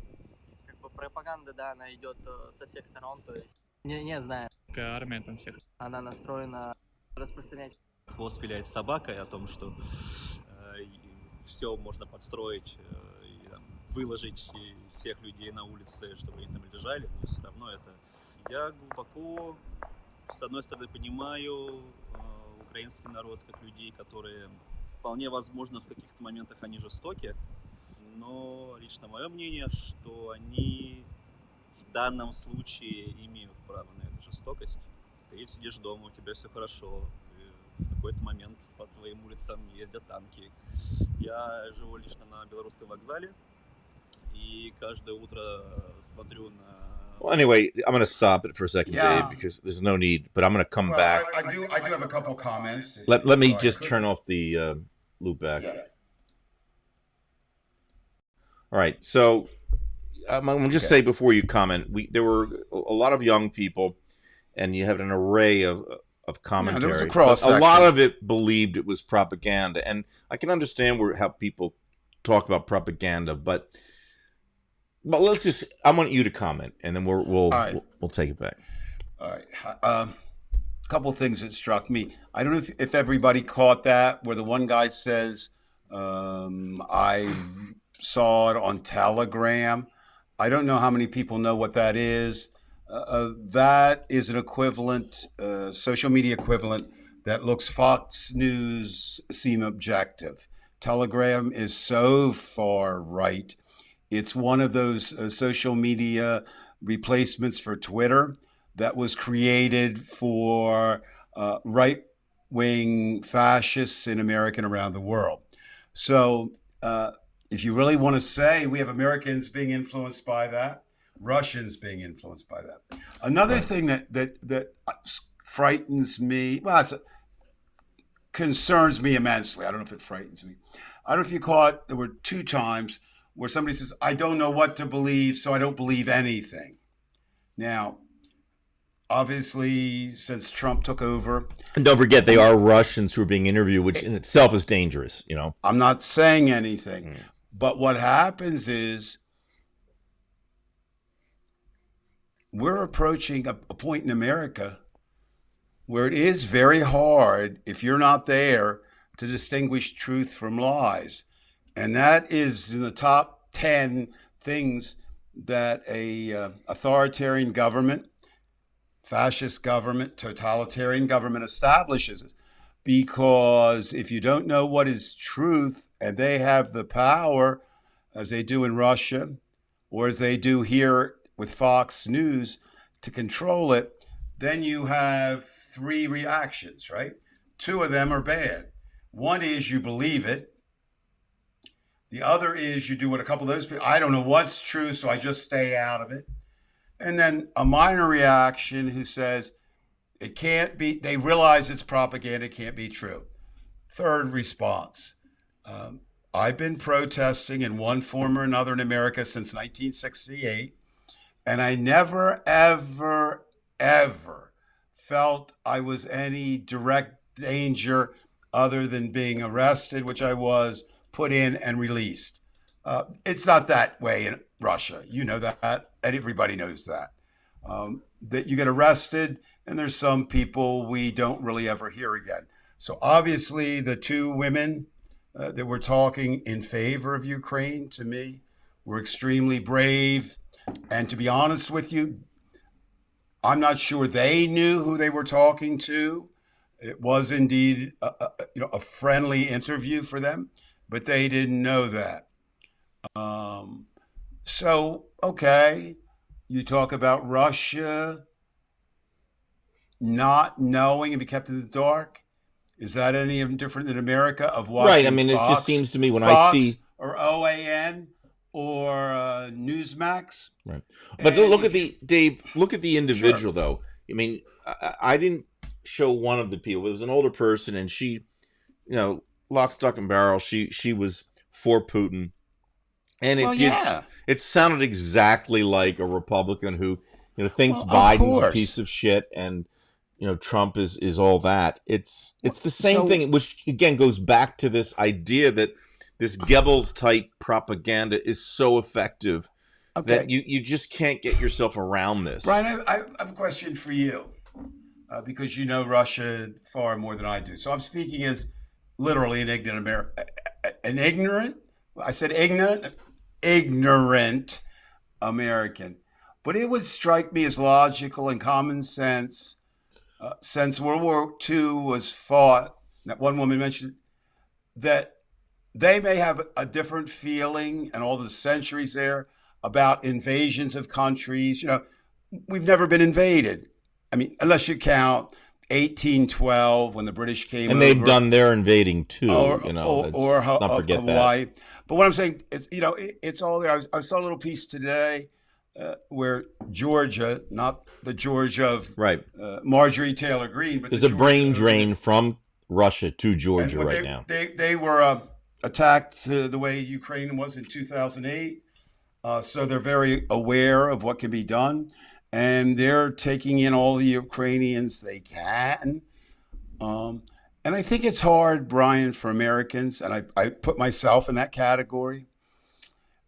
как бы пропаганда, да, она идет со всех сторон, то есть не знаю. Какая армия там всех? Она настроена распространять. хвост виляет собакой о том, что все можно подстроить и там, выложить всех людей на улице, чтобы они там лежали, но все равно это... Я глубоко, с одной стороны, понимаю украинский народ как людей, которые вполне возможно в каких-то моментах они жестоки, но лично мое мнение, что они в данном случае имеют право на эту жестокость. Ты сидишь дома, у тебя все хорошо, и в какой-то момент по твоим улицам ездят танки. Я живу лично на Белорусском вокзале, и каждое утро смотрю на... Well, anyway, I'm going to stop it for a second, Yeah. Dave, because there's no need. But I'm going to come Well, back. I do have a couple comments. Let me If I just could. turn off the loop back. Yeah. All right. So I'm going to just say before you comment, there were a lot of young people, and you have an array of commentary. there was a But cross-section. a lot of it believed it was propaganda, and I can understand how people talk about propaganda, but let's just. I want you to comment, and then we'll right. we'll take it back. All right. A couple of things that struck me. I don't know if everybody caught that, where the one guy says, I saw it on Telegram. I don't know how many people know what that is. That is an equivalent, social media equivalent that looks Fox News seem objective. Telegram is so far right. It's one of those social media replacements for Twitter that was created for right wing fascists in America and around the world. So if you really want to say we have Americans being influenced by that, Russians being influenced by that. Another thing that frightens me, well, concerns me immensely. I don't know if it frightens me. I don't know if you caught, there were 2 times where somebody says, I don't know what to believe, so I don't believe anything. Now, obviously, since Trump took over. And don't forget, they are Russians who are being interviewed, which in itself is dangerous, you know. I'm not saying anything. But what happens is we're approaching a point in America where it is very hard, if you're not there, to distinguish truth from lies. And that is in the top 10 things that a authoritarian government, fascist government, totalitarian government establishes. Because if you don't know what is truth, and they have the power, as they do in Russia, or as they do here with Fox News, to control it, then you have 3 reactions, right? 2 of them are bad. One is you believe it. The other is you do what a couple of those people, I don't know what's true, so I just stay out of it. And then a minor reaction who says, it can't be, they realize it's propaganda, it can't be true. Third response, I've been protesting in one form or another in America since 1968, and I never, ever, ever felt I was any direct danger other than being arrested, which I was, put in and released. It's not that way in Russia. You know that, and everybody knows that. That you get arrested, and there's some people we don't really ever hear again. So obviously the 2 women that were talking in favor of Ukraine, to me, were extremely brave. And to be honest with you, I'm not sure they knew who they were talking to. It was indeed a friendly interview for them, but they didn't know that. So, okay, you talk about Russia not knowing and be kept in the dark. Is that any different than America of watching Right. I mean, Fox, it just seems to me when Fox I see or OAN or Newsmax? Right. But look at the individual, though. I mean, I didn't show one of the people. It was an older person, and she, lock, stock, and barrel. She was for Putin, and it sounded exactly like a Republican who, thinks Biden's a piece of shit, and Trump is all that. It's the same thing, which again goes back to this idea that this Goebbels type propaganda is so effective that you just can't get yourself around this. Brian, I have a question for you because you know Russia far more than I do. So I'm speaking as literally an ignorant American. But it would strike me as logical and common sense since World War II was fought, that one woman mentioned, that they may have a different feeling and all the centuries there about invasions of countries. We've never been invaded. I mean, unless you count 1812 when the British came over. And they've done their invading too, or let's not forget Hawaii. that. But what I'm saying is, it's all there. I saw a little piece today where Georgia, not the Georgia of Marjorie Taylor Greene, but there's a brain drain from Russia to Georgia right now. They were attacked the way Ukraine was in 2008. So they're very aware of what can be done. And they're taking in all the Ukrainians they can. And I think it's hard, Brian, for Americans, and I put myself in that category.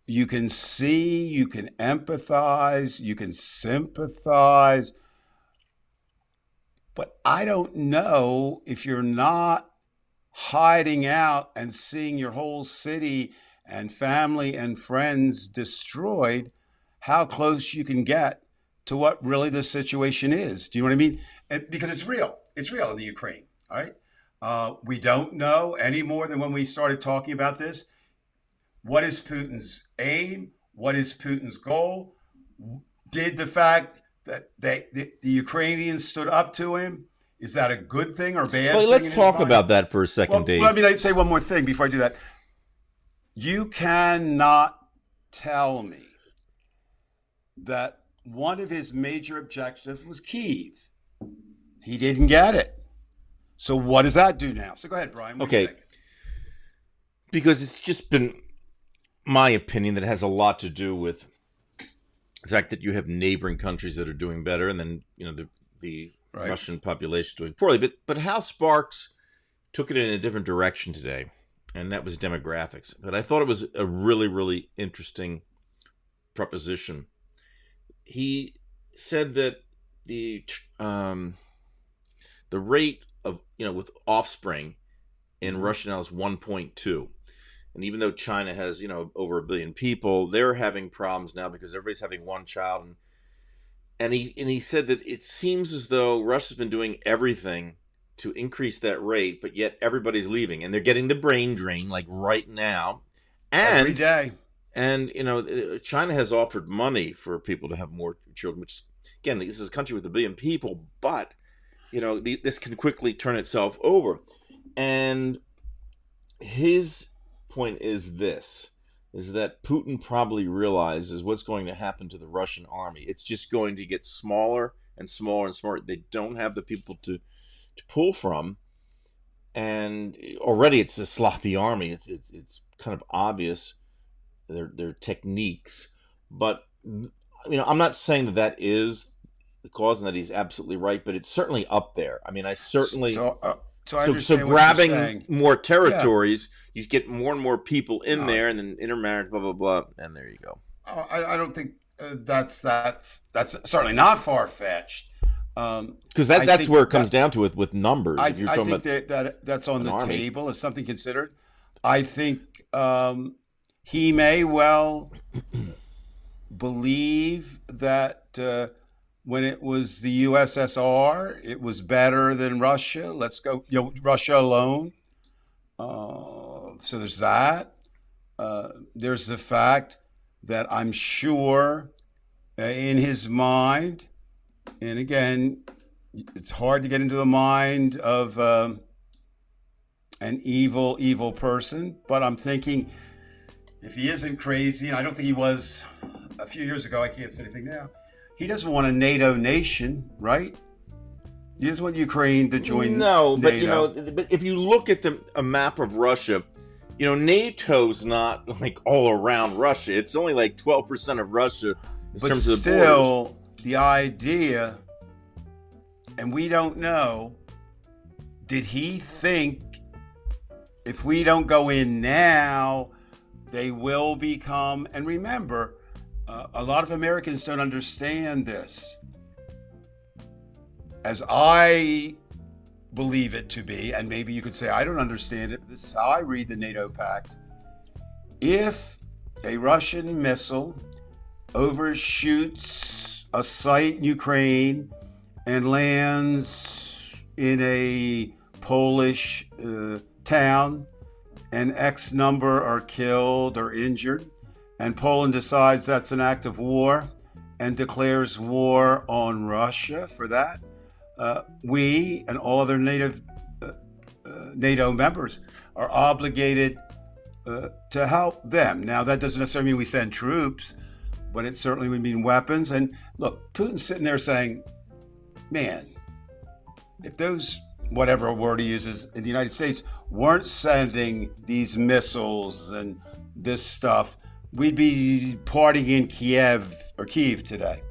You can see, you can empathize, you can sympathize. But I don't know if you're not hiding out and seeing your whole city and family and friends destroyed, how close you can get to what really the situation is. Do you know what I mean? Because it's real. It's real in the Ukraine, all right? We don't know any more than when we started talking about this. What is Putin's aim? What is Putin's goal? Did the fact that the Ukrainians stood up to him Is that a good thing or bad Well, thing? let's in his talk mind? about that for a second, Well, Dave. let me say one more thing before I do that. You cannot tell me that one of his major objectives was Kyiv. He didn't get it. So what does that do now? So go ahead, Brian. What do you Okay. think? Because it's just been my opinion that it has a lot to do with the fact that you have neighboring countries that are doing better, and then the Right. Russian population is doing poorly. But Hal Sparks took it in a different direction today, and that was demographics. But I thought it was a really, really interesting proposition. He said that the rate of with offspring in Russia now is 1.2. And even though China has, over 1 billion people, they're having problems now because everybody's having one child. And he said that it seems as though Russia's been doing everything to increase that rate, but yet everybody's leaving. And they're getting the brain drain, like right now. And, Every day. And, China has offered money for people to have more children, which, again, this is a country with 1 billion people, but, this can quickly turn itself over. And his point is that Putin probably realizes what's going to happen to the Russian army. It's just going to get smaller and smaller and smaller. They don't have the people to pull from, and already it's a sloppy army. It's kind of obvious their techniques, but I'm not saying that is the cause and that he's absolutely right, but it's certainly up there. I mean, I certainly. So I understand what you're grabbing saying. more territories, you get more and more people in there, and then intermarriage, blah blah blah, and there you go. I don't think that's certainly not far fetched. Because that's where it comes down to with numbers. I If you're talking think that's on the army. table as something considered. I think he may well believe that when it was the USSR, it was better than Russia. Let's go, Russia alone. So there's that. There's the fact that I'm sure in his mind, and again, it's hard to get into the mind of an evil person, but I'm thinking if he isn't crazy, and I don't think he was a few years ago, I can't say anything now, he doesn't want a NATO nation, right? He doesn't want Ukraine to join but NATO. but if you look at a map of Russia, NATO's not like all around Russia. It's only like 12% of Russia in But terms of the still, borders. the idea, and we don't know, did he think if we don't go in now, they will become, and remember, a lot of Americans don't understand this. As I believe it to be, and maybe you could say I don't understand it, but this is how I read the NATO Pact. If a Russian missile overshoots a site in Ukraine and lands in a Polish town, and X number are killed or injured, and Poland decides that's an act of war and declares war on Russia for that, we and all other NATO members are obligated to help them. Now, that doesn't necessarily mean we send troops, but it certainly would mean weapons. And look, Putin's sitting there saying, man, if those, whatever word he uses, in the United States weren't sending these missiles and this stuff, we'd be partying in Kyiv today.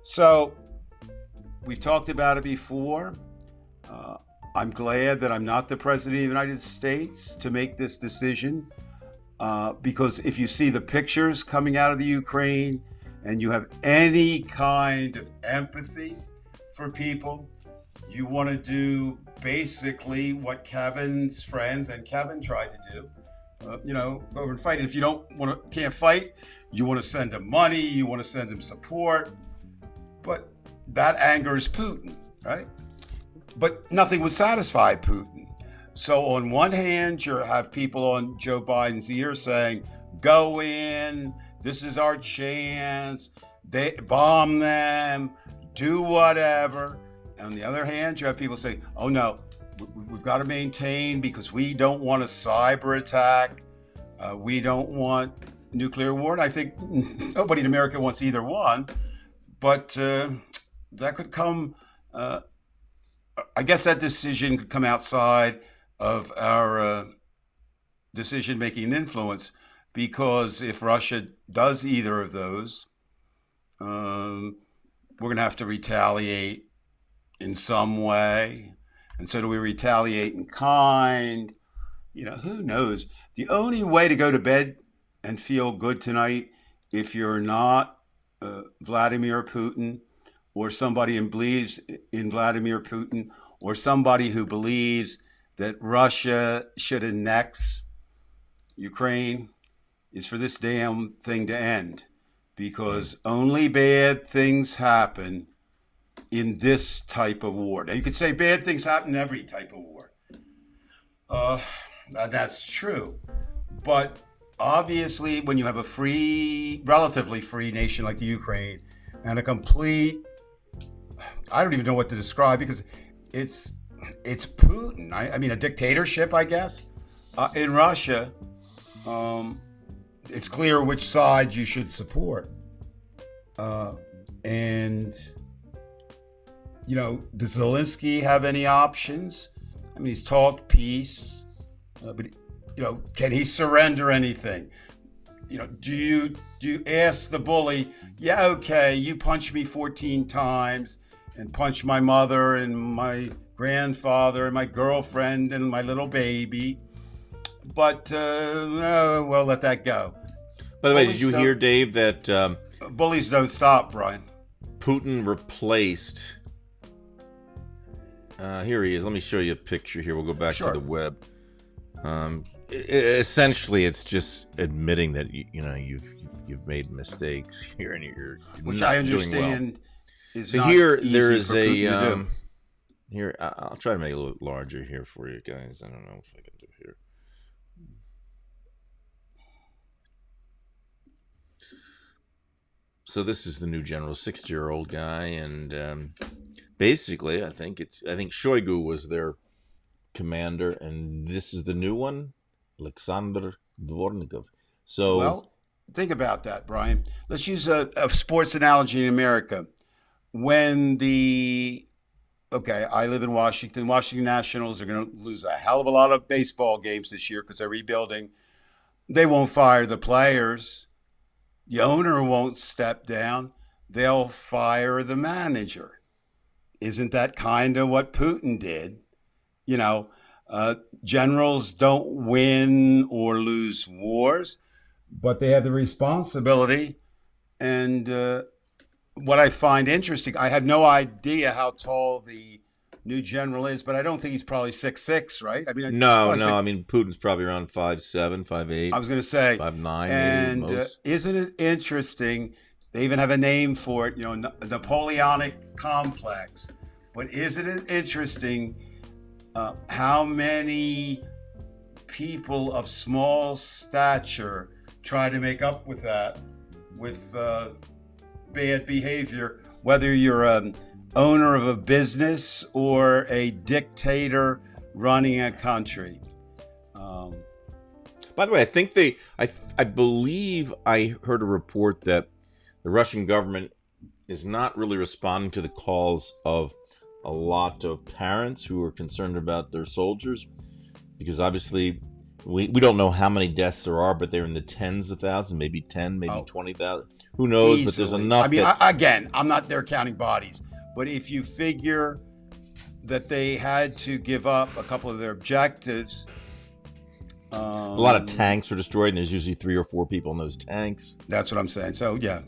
So we've talked about it before. I'm glad that I'm not the president of the United States to make this decision, because if you see the pictures coming out of the Ukraine and you have any kind of empathy for people, you want to do basically what Kevin's friends and Kevin tried to do. Go over and fight. And if you can't fight, you want to send them money, you want to send them support. But that angers Putin, right? But nothing would satisfy Putin. So on one hand, you have people on Joe Biden's ear saying, go in, this is our chance, they bomb them, do whatever. On the other hand, you have people saying, oh no, we've got to maintain because we don't want a cyber attack. We don't want nuclear war. And I think nobody in America wants either one, but that could come, I guess that decision could come outside of our decision-making influence, because if Russia does either of those, we're going to have to retaliate in some way. And so do we retaliate in kind? Who knows? The only way to go to bed and feel good tonight, if you're not Vladimir Putin or somebody who believes in Vladimir Putin or somebody who believes that Russia should annex Ukraine, is for this damn thing to end, because only bad things happen in this type of war. Now, you could say bad things happen in every type of war. That's true. But obviously, when you have a free, relatively free nation like the Ukraine and a complete, I don't even know what to describe, because it's Putin. I mean, a dictatorship, I guess. In Russia, it's clear which side you should support. And, does Zelensky have any options? I mean, he's talked peace, but, can he surrender anything? Do you ask the bully, yeah, okay, you punch me 14 times and punch my mother and my grandfather and my girlfriend and my little baby, but we'll let that go. By the way, did you hear, Dave, that bullies don't stop, Brian? Putin replaced. Here he is. Let me show you a picture here. We'll go back to the web. Essentially, it's just admitting that you've made mistakes here, and you're which not I understand doing well. is so not here easy there is for Putin to do. Here I'll try to make it a little larger here for you guys. I don't know if I can do here. So this is the new general, 60-year-old guy, and basically, I think Shoigu was their commander, and this is the new one, Alexander Dvornikov. So, well, think about that, Brian. Let's use a sports analogy in America. When I live in Washington. Washington Nationals are going to lose a hell of a lot of baseball games this year because they're rebuilding. They won't fire the players. The owner won't step down. They'll fire the manager. Isn't that kind of what Putin did? Generals don't win or lose wars, but they have the responsibility. And what I find interesting, I have no idea how tall the new general is, but I don't think he's probably 6'6", right? I mean, no. I mean, Putin's probably around 5'7", 5'8". I was going to say 5'9". And isn't it interesting? They even have a name for it, Napoleonic complex. But isn't it interesting how many people of small stature try to make up with that, with bad behavior, whether you're an owner of a business or a dictator running a country. By the way, I think I believe I heard a report that the Russian government is not really responding to the calls of a lot of parents who are concerned about their soldiers, because obviously we don't know how many deaths there are, but they're in the tens of thousands, maybe 10, maybe 20,000. Who knows? Easily. But there's enough. I mean, again, I'm not there counting bodies, but if you figure that they had to give up a couple of their objectives. A lot of tanks were destroyed, and there's usually 3 or 4 people in those tanks. That's what I'm saying. So, yeah.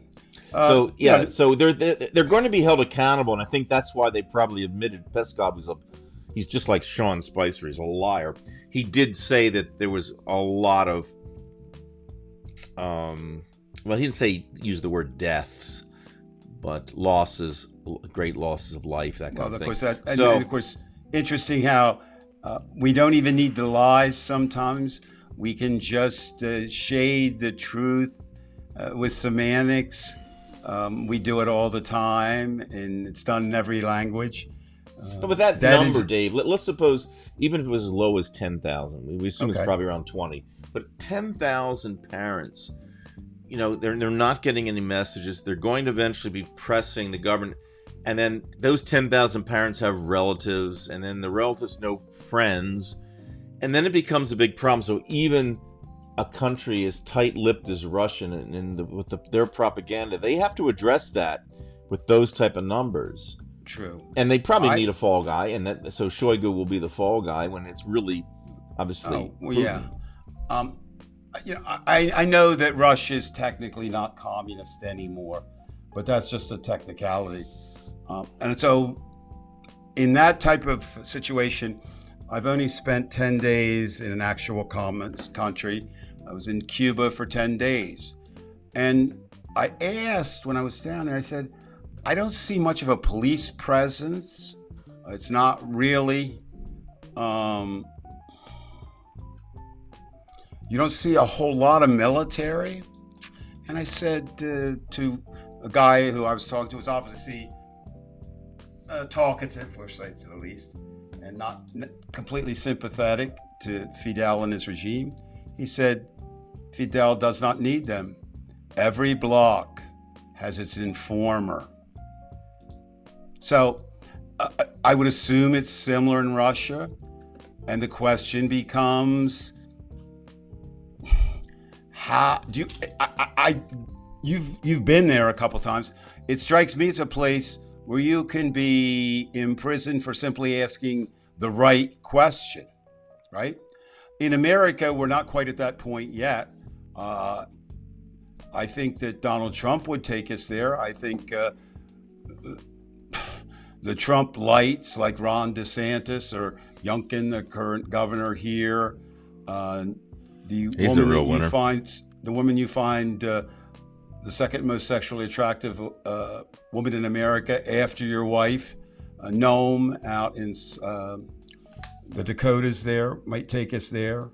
So they're going to be held accountable, and I think that's why they probably admitted Peskov he's just like Sean Spicer. He's a liar. He did say that there was a lot of, he didn't use the word deaths, but losses, great losses of life, that kind of thing. Of course, and of course, interesting how we don't even need to lie sometimes. We can just shade the truth with semantics. We do it all the time, and it's done in every language. But with that That number, is- Dave, let's suppose even if it was as low as 10,000, we assume it's Okay. probably around 20. But 10,000 parents, they're not getting any messages. They're going to eventually be pressing the government. And then those 10,000 parents have relatives, and then the relatives know friends. And then it becomes a big problem. So even a country as tight-lipped as Russia with their propaganda, they have to address that with those type of numbers. True. And they probably need a fall guy, and so Shoigu will be the fall guy when it's really, obviously. Yeah. I know that Russia is technically not communist anymore, but that's just a technicality. And so, in that type of situation, I've only spent 10 days in an actual communist country. I was in Cuba for 10 days. And I asked when I was down there, I said, I don't see much of a police presence. It's not really. You don't see a whole lot of military. And I said to a guy who I was talking to, his office, he talkative, or say to the least, and not completely sympathetic to Fidel and his regime. He said, Fidel does not need them. Every block has its informer. So I would assume it's similar in Russia. And the question becomes, how do you've been there a couple times. It strikes me as a place where you can be imprisoned for simply asking the right question, right? In America, we're not quite at that point yet. I think that Donald Trump would take us there. I think the Trump lights like Ron DeSantis or Youngkin, the current governor here, He's a real winner. The woman you find the second most sexually attractive woman in America after your wife, Noam out in the Dakotas there, might take us there.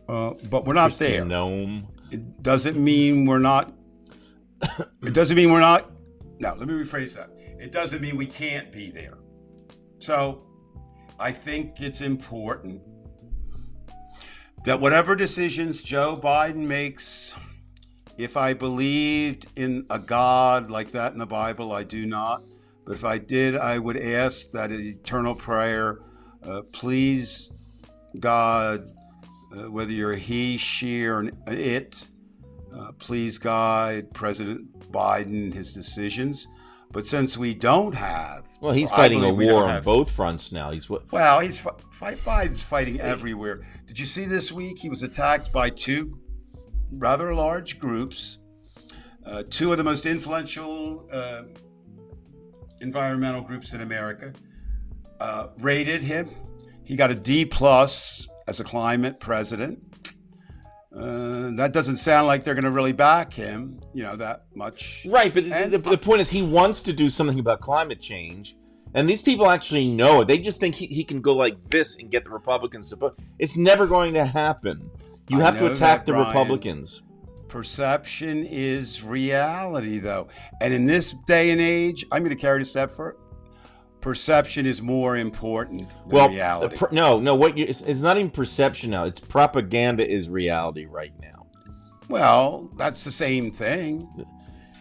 But we're not there. Noam. It doesn't mean we're not. It doesn't mean we're not. No, let me rephrase that. It doesn't mean we can't be there. So I think it's important that whatever decisions Joe Biden makes, if I believed in a God like that in the Bible, I do not. But if I did, I would ask that eternal prayer, please, God, whether you're he, she, or it, please guide President Biden, his decisions. But since we don't have... Well, he's fighting a war on both fronts now. Biden's fighting everywhere. Did you see this week he was attacked by two rather large groups, two of the most influential environmental groups in America, rated him. He got a D+ as a climate president. That doesn't sound like they're going to really back him, that much. Right, but the point is he wants to do something about climate change, and these people actually know it. They just think he can go like this and get the Republicans to vote. It's never going to happen. You have to attack the Republicans. Perception is reality, though. And in this day and age, I'm going to carry this step further. Perception is more important than reality. It's not even perception now. It's propaganda is reality right now. Well, that's the same thing.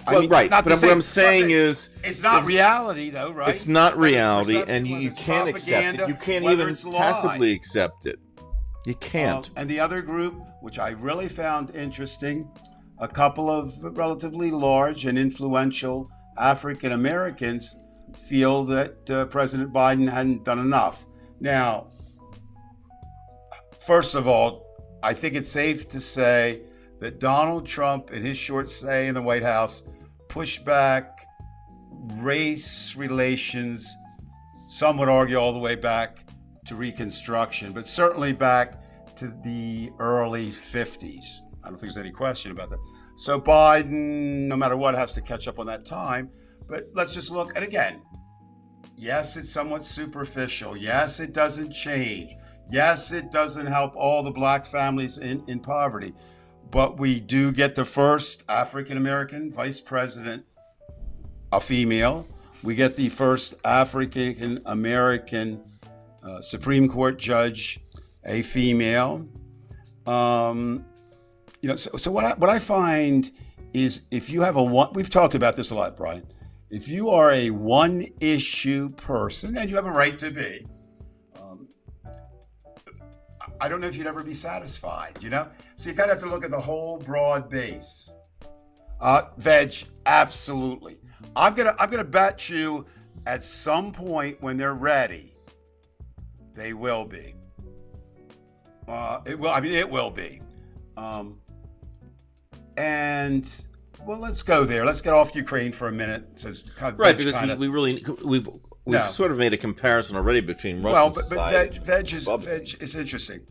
Right. But what I'm saying is... It's not reality, though, right? It's not reality, and you can't accept it. You can't even passively accept it. You can't. And the other group, which I really found interesting, a couple of relatively large and influential African Americans feel that President Biden hadn't done enough. Now, first of all, I think it's safe to say that Donald Trump, in his short stay in the White House, pushed back race relations, some would argue all the way back to Reconstruction, but certainly back to the early 50s. I don't think there's any question about that. So Biden, no matter what, has to catch up on that time. But let's just look, and again, yes, it's somewhat superficial. Yes, it doesn't change. Yes, it doesn't help all the black families in poverty. But we do get the first African-American vice president, a female. We get the first African American Supreme Court judge, a female. So what I find is, if you have we've talked about this a lot, Brian. If you are a one issue person, and you have a right to be, I don't know if you'd ever be satisfied, So you kind of have to look at the whole broad base. Veg, absolutely. I'm gonna bet you at some point when they're ready, they will be. It will be. And well, let's go there. Let's get off Ukraine for a minute. So right, because we've sort of made a comparison already between Russian society. But veg is interesting.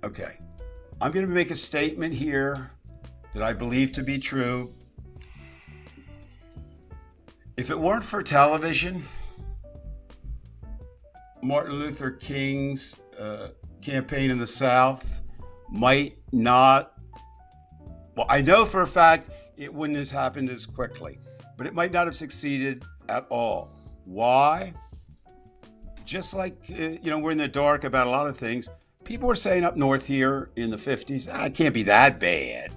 Okay, I'm going to make a statement here that I believe to be true. If it weren't for television, Martin Luther King's campaign in the South might not. Well, I know for a fact it wouldn't have happened as quickly, but it might not have succeeded at all. Why? Just like, we're in the dark about a lot of things. People were saying up north here in the 50s, it can't be that bad.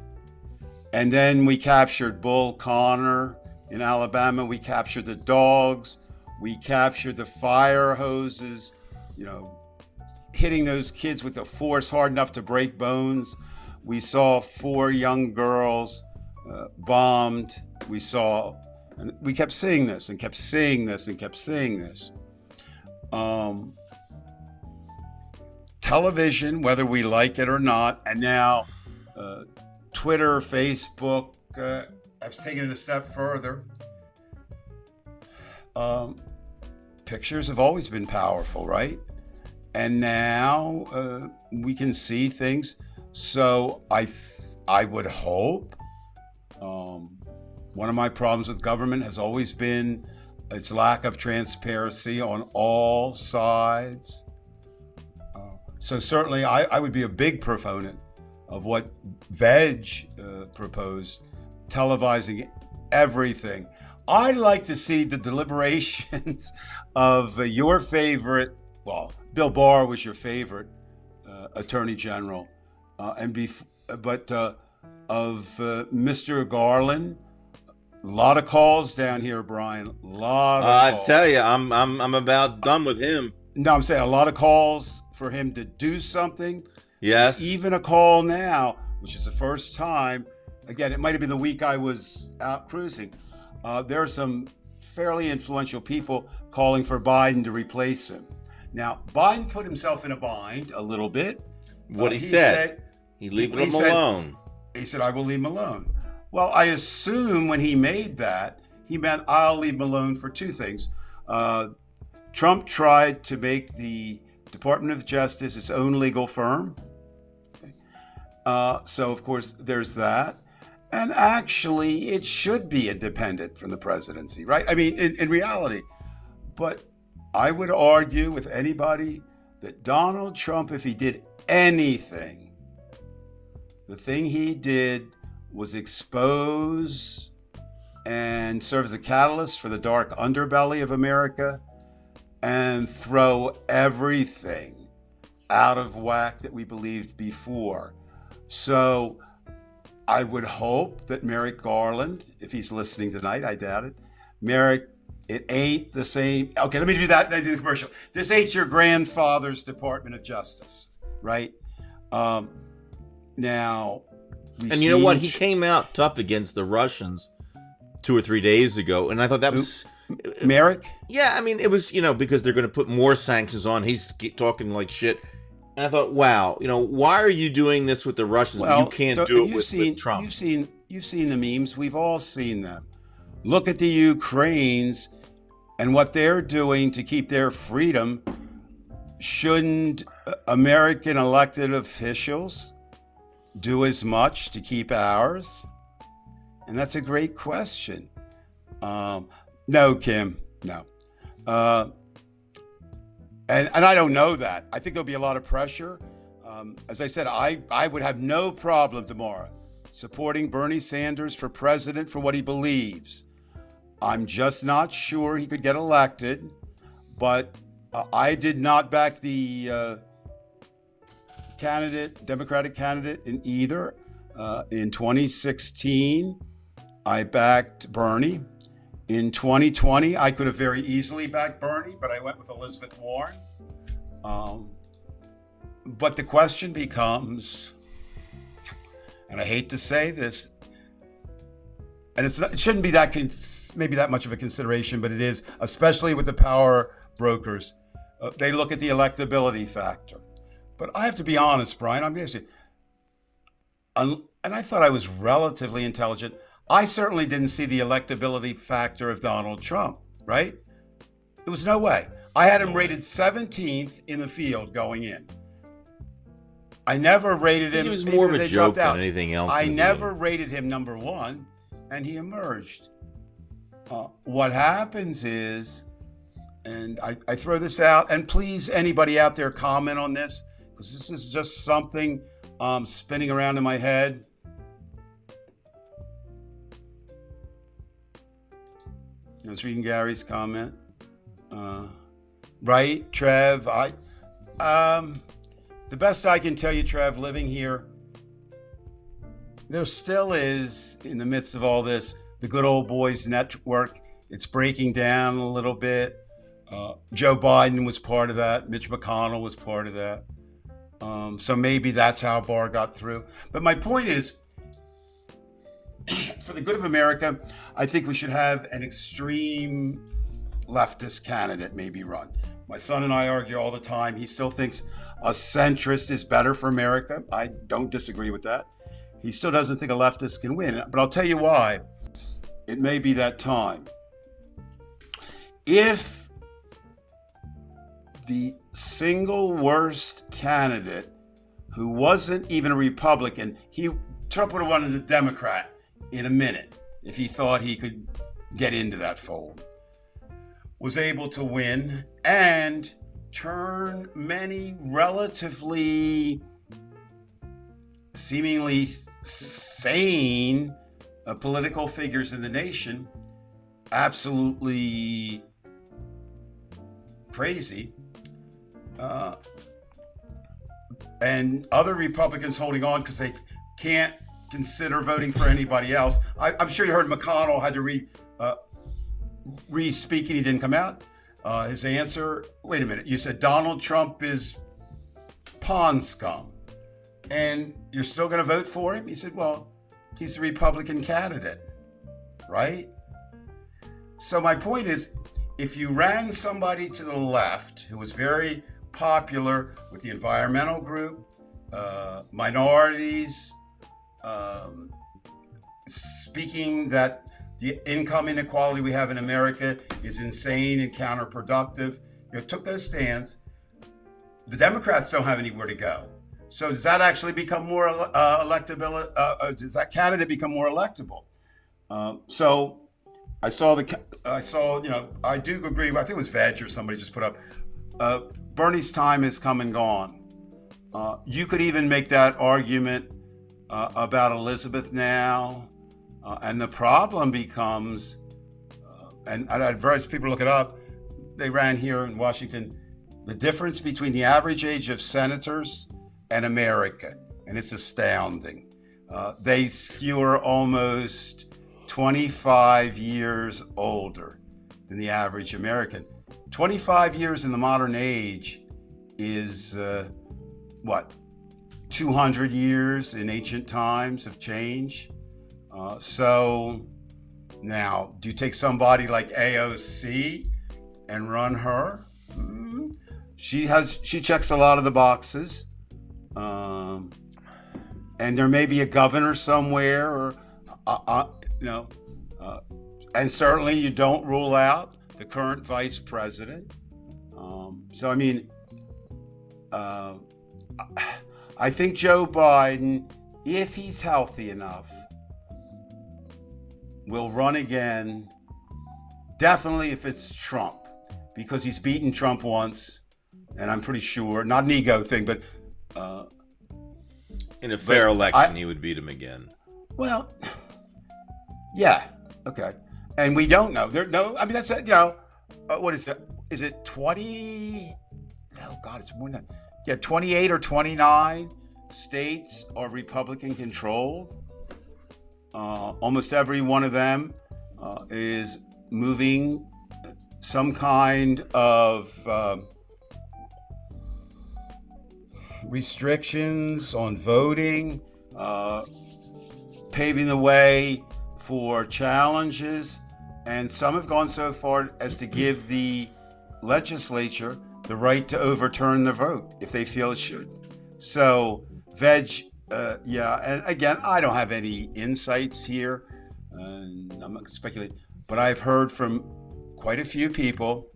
And then we captured Bull Connor in Alabama. We captured the dogs. We captured the fire hoses, hitting those kids with a force hard enough to break bones. We saw 4 young girls bombed. And we kept seeing this and kept seeing this and kept seeing this. Television, whether we like it or not, and now Twitter, Facebook have taken it a step further. Pictures have always been powerful, right? And now we can see things. So I would hope. One of my problems with government has always been its lack of transparency on all sides. So certainly I would be a big proponent of what Veg proposed, televising everything. I'd like to see the deliberations of your favorite, Bill Barr was your favorite Attorney General, of Mr. Garland. A lot of calls down here, Brian. A lot of calls. I tell you, I'm about done with him. No, I'm saying a lot of calls for him to do something. Yes. Even a call now, which is the first time. Again, it might have been the week I was out cruising. There are some fairly influential people calling for Biden to replace him. Now, Biden put himself in a bind a little bit. What he said, he leave him alone. He said, I will leave him alone. Well, I assume when he made that, he meant I'll leave him alone for 2 things. Trump tried to make the Department of Justice its own legal firm. Okay. So, of course, there's that. And actually, it should be independent from the presidency, right? I mean, in reality. But I would argue with anybody that Donald Trump, if he did anything, the thing he did was expose and serve as a catalyst for the dark underbelly of America and throw everything out of whack that we believed before. So I would hope that Merrick Garland, if he's listening tonight, I doubt it. Merrick, it ain't the same. Okay, let me do that. Let me do the commercial. This ain't your grandfather's Department of Justice, right? Now, and you know what? He came out tough against the Russians 2 or 3 days ago, and I thought that was Merrick. Yeah, I mean, it was because they're going to put more sanctions on. He's talking like shit, and I thought, wow, why are you doing this with the Russians? Well, you can't do it with Trump. You've seen the memes. We've all seen them. Look at the Ukrainians and what they're doing to keep their freedom. Shouldn't American elected officials do as much to keep ours? And that's a great question. No, Kim, no. And I don't know that. I think there'll be a lot of pressure. As I said, I would have no problem tomorrow supporting Bernie Sanders for president for what he believes. I'm just not sure he could get elected, but I did not back the Democratic candidate in either. In 2016, I backed Bernie. In 2020, I could have very easily backed Bernie, but I went with Elizabeth Warren. But the question becomes, and I hate to say this, and it shouldn't be maybe that much of a consideration, but it is, especially with the power brokers. They look at the electability factor. But I have to be honest, Brian, I'm going to say, and I thought I was relatively intelligent. I certainly didn't see the electability factor of Donald Trump, right? There was no way. I had him rated 17th in the field going in. I never rated him. He was more of a joke than anything else. I never rated him number one, and he emerged. What happens is, and I throw this out, and please, anybody out there, comment on this, because this is just something spinning around in my head. I was reading Gary's comment. Right, Trev? The best I can tell you, Trev, living here, there still is, in the midst of all this, the good old boys network. It's breaking down a little bit. Joe Biden was part of that. Mitch McConnell was part of that. So maybe that's how Barr got through. But my point is, for the good of America, I think we should have an extreme leftist candidate maybe run. My son and I argue all the time. He still thinks a centrist is better for America. I don't disagree with that. He still doesn't think a leftist can win. But I'll tell you why. It may be that time. If the single worst candidate who wasn't even a Republican, Trump would have won as a Democrat in a minute if he thought he could get into that fold, was able to win and turn many relatively seemingly sane political figures in the nation absolutely crazy, and other Republicans holding on because they can't consider voting for anybody else. I'm sure you heard McConnell had to re-speak and he didn't come out. His answer, wait a minute, you said Donald Trump is pond scum and you're still going to vote for him? He said, well, he's a Republican candidate, right? So my point is, if you ran somebody to the left who was very popular with the environmental group, minorities, speaking that the income inequality we have in America is insane and counterproductive, took those stands, the Democrats don't have anywhere to go. So does that actually become more electable? Does that candidate become more electable? So I do agree. I think it was Veg or somebody just put up, Bernie's time has come and gone. You could even make that argument about Elizabeth now. And the problem becomes, and I'd advise people to look it up, they ran here in Washington, the difference between the average age of senators and America, and it's astounding. They skewer almost 25 years older than the average American. 25 years in the modern age is, 200 years in ancient times of change. So now, do you take somebody like AOC and run her? She checks a lot of the boxes. And there may be a governor somewhere, or and certainly you don't rule out the current vice president. So I mean, I think Joe Biden, if he's healthy enough, will run again. Definitely if it's Trump, because he's beaten Trump once, and I'm pretty sure, not an ego thing, but in a fair election, he would beat him again. Well, yeah, okay. and we don't know. I mean, that's what is it? Is it 20? Oh God, it's more than that. Yeah, 28 or 29 states are Republican controlled. Almost every one of them is moving some kind of restrictions on voting, paving the way for challenges, and some have gone so far as to give the legislature the right to overturn the vote if they feel it should. So, Veg, and again, I don't have any insights here, and I'm not going to speculate, but I've heard from quite a few people.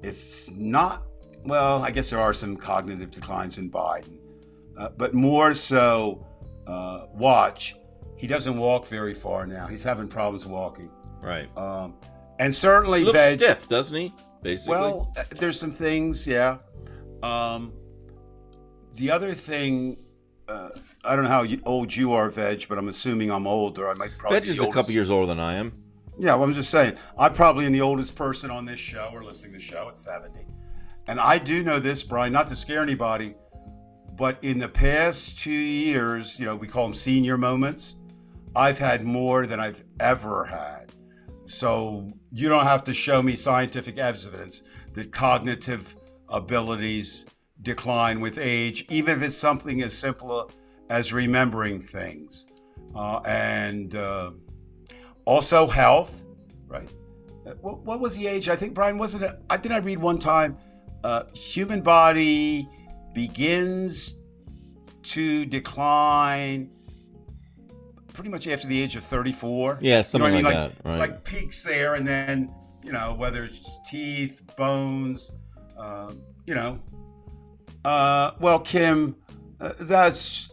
It's not, well, I guess there are some cognitive declines in Biden, but more so, watch. He doesn't walk very far now. He's having problems walking. Right. And certainly, he looks Veg, stiff, doesn't he? Basically. Well, there's some things, yeah. The other thing, I don't know how old you are, Veg, but I'm assuming I'm older. I might probably Veg is a couple years older than I am. Yeah, well, I'm just saying. I probably am the oldest person on this show or listening to the show at 70. And I do know this, Brian, not to scare anybody, but in the past 2 years, we call them senior moments, I've had more than I've ever had. So you don't have to show me scientific evidence that cognitive abilities decline with age, even if it's something as simple as remembering things. And also health, right? What was the age? I think, Brian, wasn't it? Did I read one time, human body begins to decline pretty much after the age of 34. Yeah, something like that, right? Like peaks there, and then, whether it's teeth, bones, well, Kim, that's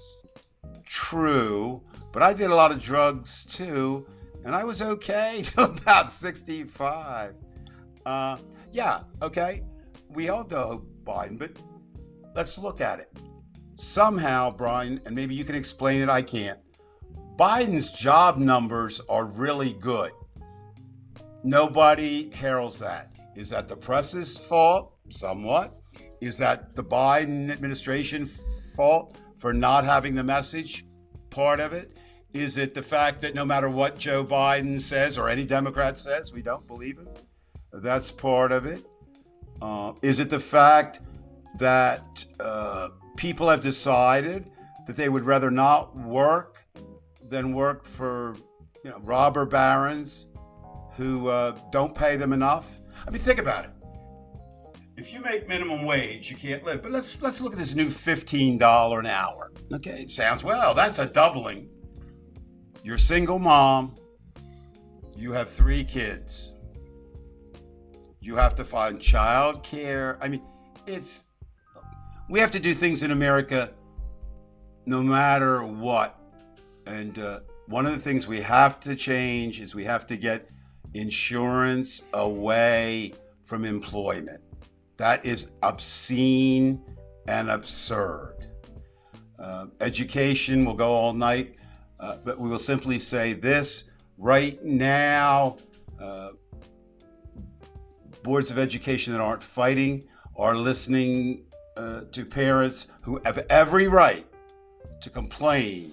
true, but I did a lot of drugs too, and I was okay till about 65. Yeah, okay, we all know Biden, but let's look at it. Somehow, Brian, and maybe you can explain it, I can't, Biden's job numbers are really good. Nobody heralds that. Is that the press's fault? Somewhat. Is that the Biden administration fault for not having the message? Part of it. Is it the fact that no matter what Joe Biden says or any Democrat says, we don't believe him? That's part of it. Is it the fact that people have decided that they would rather not work than work for robber barons who don't pay them enough? I mean, think about it. If you make minimum wage, you can't live. But let's look at this new $15 an hour. Okay, sounds, well, that's a doubling. You're a single mom. You have 3 kids. You have to find child care. I mean, we have to do things in America no matter what. And one of the things we have to change is we have to get insurance away from employment. That is obscene and absurd. Education will go all night, but we will simply say this right now. Boards of education that aren't fighting are listening to parents who have every right to complain,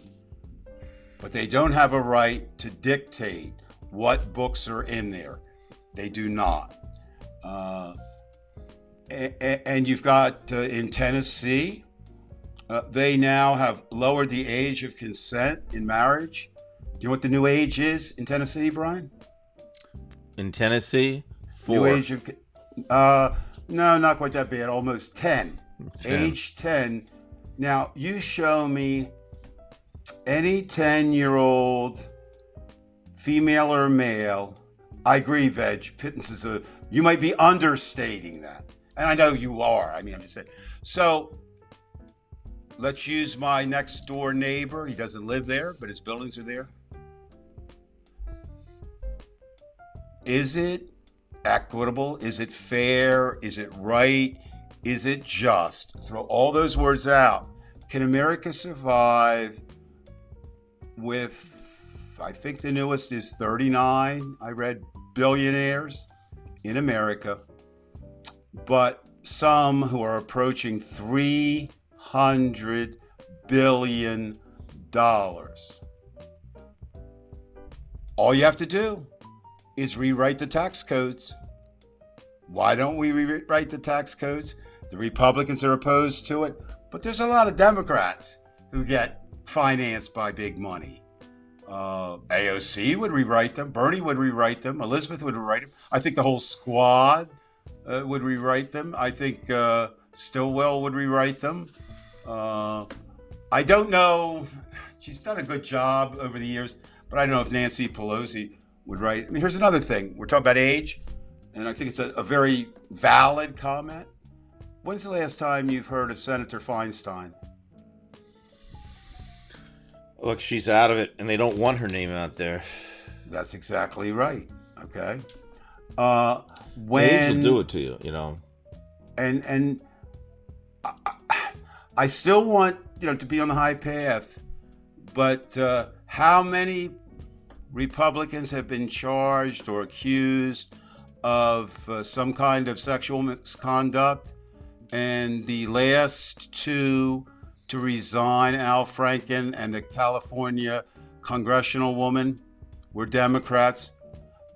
but they don't have a right to dictate what books are in there. They do not. And you've got in Tennessee, they now have lowered the age of consent in marriage. Do you know what the new age is in Tennessee, Brian? In Tennessee? 4. New age of, no, not quite that bad, almost 10. Age 10. Now, you show me any 10-year-old, female or male. I agree, Veg. Pittance is you might be understating that. And I know you are. I mean, I'm just saying. So let's use my next door neighbor. He doesn't live there, but his buildings are there. Is it equitable? Is it fair? Is it right? Is it just? Throw all those words out. Can America survive with I think the newest is 39. I read billionaires in America, but some who are approaching $300 billion. All you have to do is rewrite the tax codes. Why don't we rewrite the tax codes? The Republicans are opposed to it, but there's a lot of Democrats who get financed by big money. AOC would rewrite them. Bernie would rewrite them. Elizabeth would rewrite them. I think the whole squad would rewrite them. I think Stilwell would rewrite them. I don't know. She's done a good job over the years, but I don't know if Nancy Pelosi would write. I mean, here's another thing. We're talking about age, and I think it's a very valid comment. When's the last time you've heard of Senator Feinstein? Look, she's out of it, and they don't want her name out there. That's exactly right. Okay. Age will do it to you, you know. And I still want, to be on the high path, but how many Republicans have been charged or accused of some kind of sexual misconduct? And the last two to resign, Al Franken and the California congressional woman, were Democrats.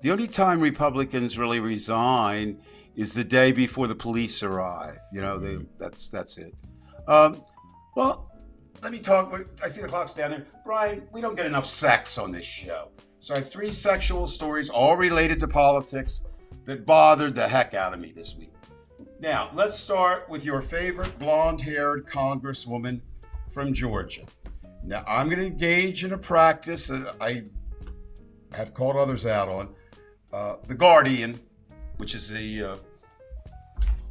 The only time Republicans really resign is the day before the police arrive. That's it. Well, let me talk. I see the clock's down there. Brian, we don't get enough sex on this show. So I have 3 sexual stories, all related to politics, that bothered the heck out of me this week. Now, let's start with your favorite blonde-haired congresswoman from Georgia. Now, I'm going to engage in a practice that I have called others out on. The Guardian, which is a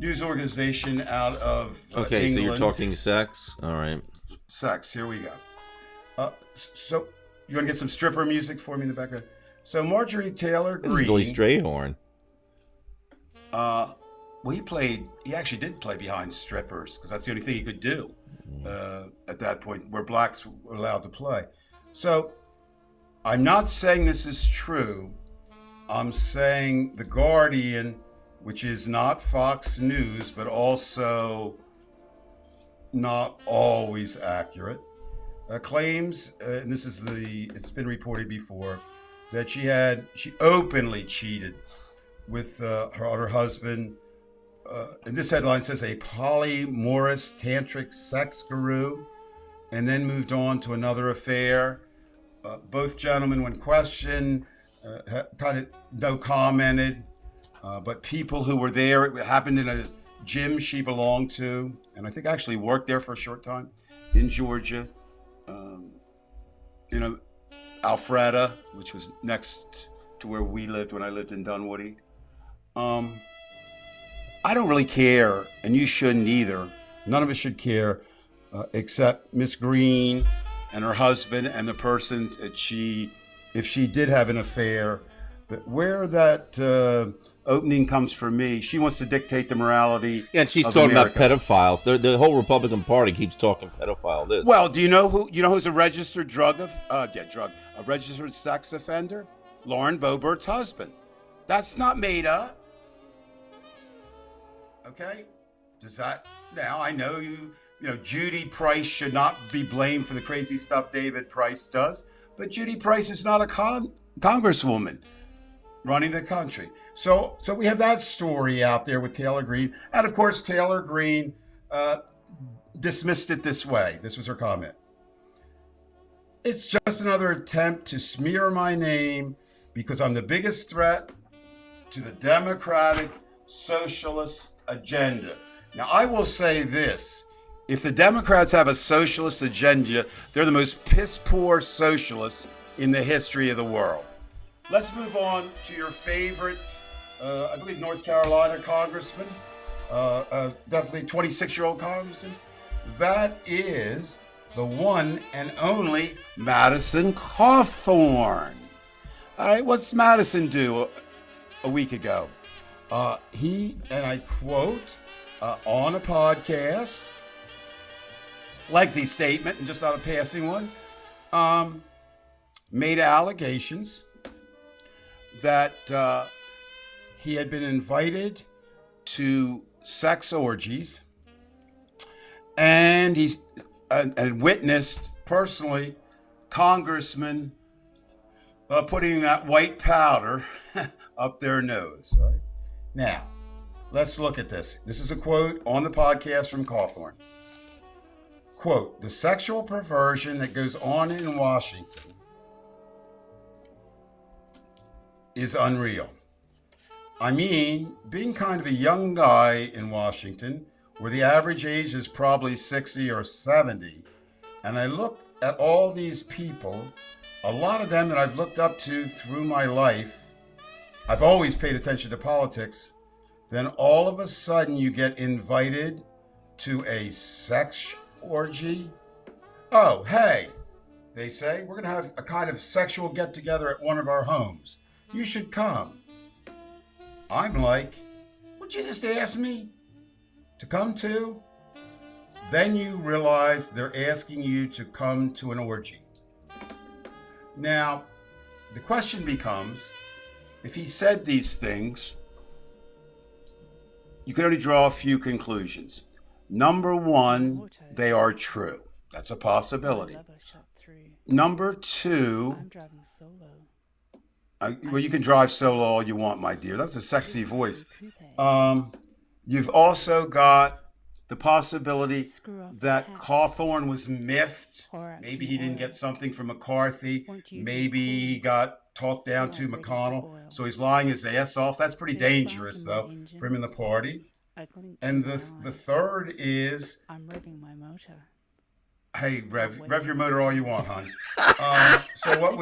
news organization out of Okay, England. so you're talking sex? All right. Sex, here we go. So, you want to get some stripper music for me in the background? So, Marjorie Taylor Greene. This is Billy Strayhorn. Well, he actually did play behind strippers because that's the only thing he could do at that point where blacks were allowed to play. So I'm not saying this is true. I'm saying The Guardian, which is not Fox News, but also not always accurate, claims, and it's been reported before, that she openly cheated with her husband. And this headline says a polyamorous tantric sex guru, and then moved on to another affair. Both gentlemen, when questioned, kind of no commented. But people who were there, it happened in a gym she belonged to, and I think actually worked there for a short time in Georgia. Alpharetta, which was next to where we lived when I lived in Dunwoody. I don't really care, and you shouldn't either. None of us should care, except Miss Greene and her husband and the person that if she did have an affair. But where that opening comes for me, she wants to dictate the morality. Yeah, and she's of talking America. about pedophiles. The whole Republican Party keeps talking pedophile. Well, do you know who's a registered a registered sex offender? Lauren Boebert's husband. That's not made up. Okay? Now I know Judy Price should not be blamed for the crazy stuff David Price does, but Judy Price is not a congresswoman running the country. So we have that story out there with Taylor Greene. And of course, Taylor Greene dismissed it this way. This was her comment. It's just another attempt to smear my name because I'm the biggest threat to the Democratic Socialist agenda. Now, I will say this. If the Democrats have a socialist agenda, they're the most piss-poor socialists in the history of the world. Let's move on to your favorite, I believe, North Carolina congressman, definitely 26-year-old congressman. That is the one and only Madison Cawthorn. All right, what's Madison do a week ago? He, and I quote, on a podcast, lengthy statement and just not a passing one, made allegations that he had been invited to sex orgies, and he's and witnessed personally congressmen putting that white powder up their nose. All right? Now, let's look at this. This is a quote on the podcast from Cawthorn. Quote, "The sexual perversion that goes on in Washington is unreal. I mean, being kind of a young guy in Washington, where the average age is probably 60 or 70, and I look at all these people, a lot of them that I've looked up to through my life, I've always paid attention to politics, then all of a sudden you get invited to a sex orgy. Oh, hey, they say, we're going to have a kind of sexual get-together at one of our homes. You should come." I'm like, would you just ask me to come too? Then you realize they're asking you to come to an orgy. Now, the question becomes, if he said these things, you can only draw a few conclusions. Number one, they are true. That's a possibility. Number two, well, you can drive solo all you want, my dear. That's a sexy voice. You've also got the possibility that Cawthorn was miffed. Maybe he didn't get something from McCarthy. Maybe he got talked down to McConnell. So he's lying his ass off. That's pretty dangerous, though, for him in the party. And the third is, I'm revving my motor. Hey, rev your motor all you want, hon. So what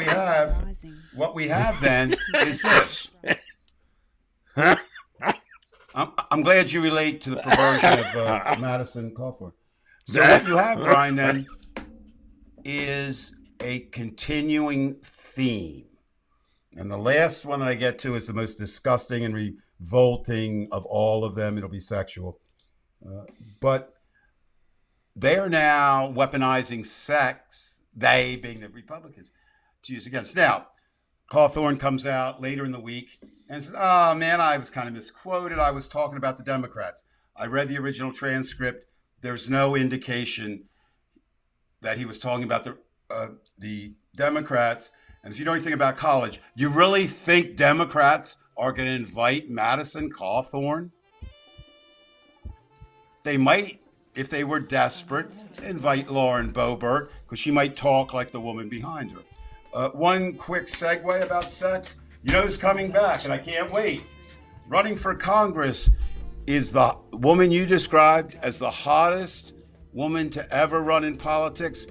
we have then is this. I'm glad you relate to the perversion of Madison Cawthorn. So what you have, Brian, then, is a continuing theme. And the last one that I get to is the most disgusting and revolting of all of them. It'll be sexual. But they are now weaponizing sex, they being the Republicans, to use against. Now, Cawthorn comes out later in the week and says, "Oh, man, I was kind of misquoted. I was talking about the Democrats. I read the original transcript. There's no indication that he was talking about the Democrats. And if you know anything about college, you really think Democrats are going to invite Madison Cawthorn? They might, if they were desperate, invite Lauren Boebert, because she might talk like the woman behind her." One quick segue about sex. You know who's coming back, and I can't wait. Running for Congress is the woman you described as the hottest woman to ever run in politics.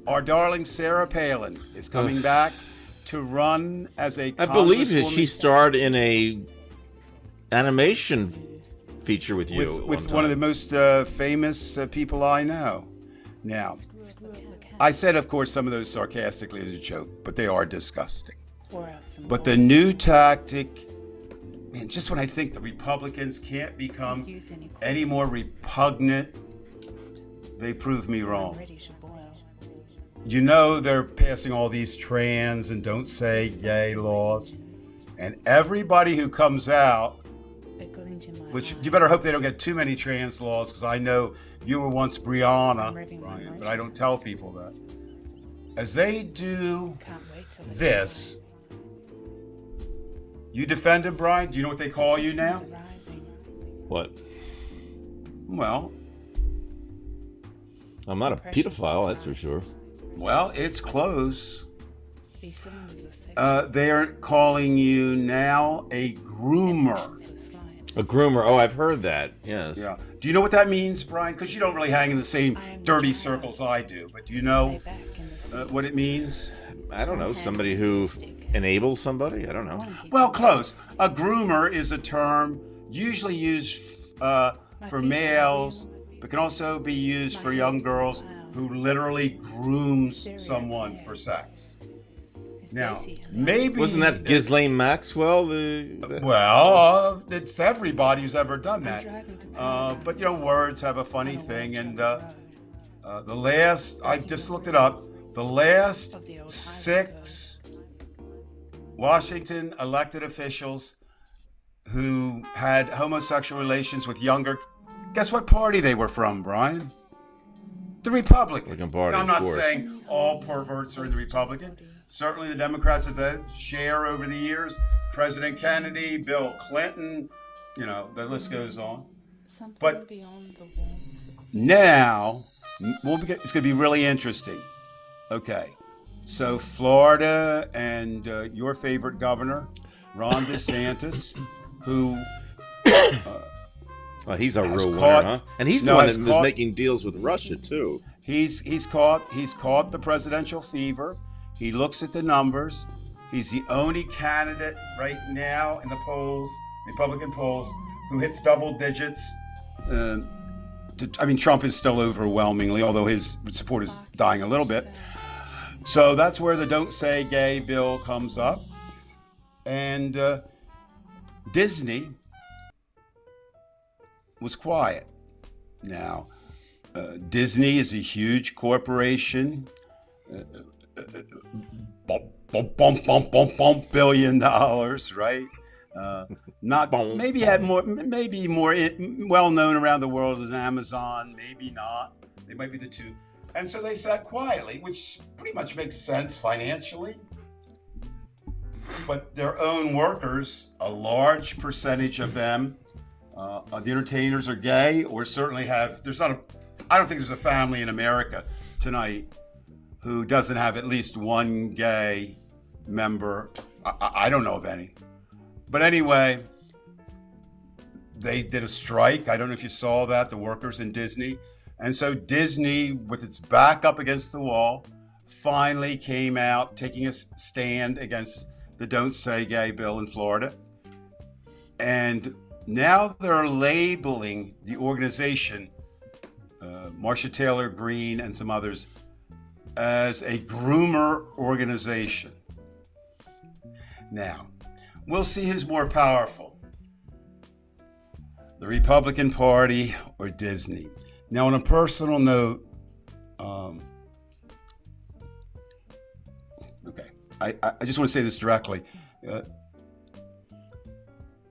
Our darling Sarah Palin is coming back to run as a I believe that congresswoman. she starred in a animation feature with you. With one of the most famous people I know. Now, I said, of course, some of those sarcastically as a joke, but they are disgusting. But the new tactic, man, just when I think the Republicans can't become any more repugnant, they prove me wrong. You know they're passing all these trans and don't say gay laws. And everybody who comes out, which you better hope they don't get too many trans laws, because I know you were once Brianna, Brian, but I don't tell people that. As they do this, you defend him, Brian? Do you know what they call you now? What? Well, I'm not a pedophile, that's for sure. Well, it's close. They are calling you now a groomer. A groomer. Oh, I've heard that. Yes. Yeah. Do you know what that means, Brian? Because you don't really hang in the same dirty circles I do. But do you know what it means? I don't know. Somebody who enables somebody? I don't know. Well, close. A groomer is a term usually used for males, but can also be used for young girls who literally grooms someone for sex. Now, maybe... Wasn't that Ghislaine Maxwell? Well, it's everybody who's ever done that. But, you know, words have a funny thing. And the last, I just looked it up, The last 6 Washington elected officials who had homosexual relations with younger, guess what party they were from, Brian? The Republican. Party, Now, I'm not of course. saying all perverts are in the Republican. Certainly the Democrats have that share over the years. President Kennedy, Bill Clinton, the list goes on. But now, it's going to be really interesting. Okay, so Florida and your favorite governor, Ron DeSantis, who... Well, he's a real winner, huh? And he's the one that was making deals with Russia too. He's caught the presidential fever. He looks at the numbers. He's the only candidate right now in the polls, Republican polls, who hits double digits. Trump is still overwhelmingly, although his support is dying a little bit. So that's where the Don't Say Gay bill comes up. And Disney was quiet. Now, Disney is a huge corporation, $1 billion, right? Maybe more well known around the world as Amazon, maybe not. They might be the two. And so they sat quietly, which pretty much makes sense financially. But their own workers, a large percentage of them, the entertainers are gay, or certainly I don't think there's a family in America tonight who doesn't have at least one gay member. I don't know of any. But anyway, they did a strike. I don't know if you saw that, the workers in Disney. And so Disney, with its back up against the wall, finally came out taking a stand against the Don't Say Gay bill in Florida. And now they're labeling the organization, Marsha Taylor Greene and some others, as a groomer organization. Now, we'll see who's more powerful, the Republican Party or Disney. Now, on a personal note, I just want to say this directly.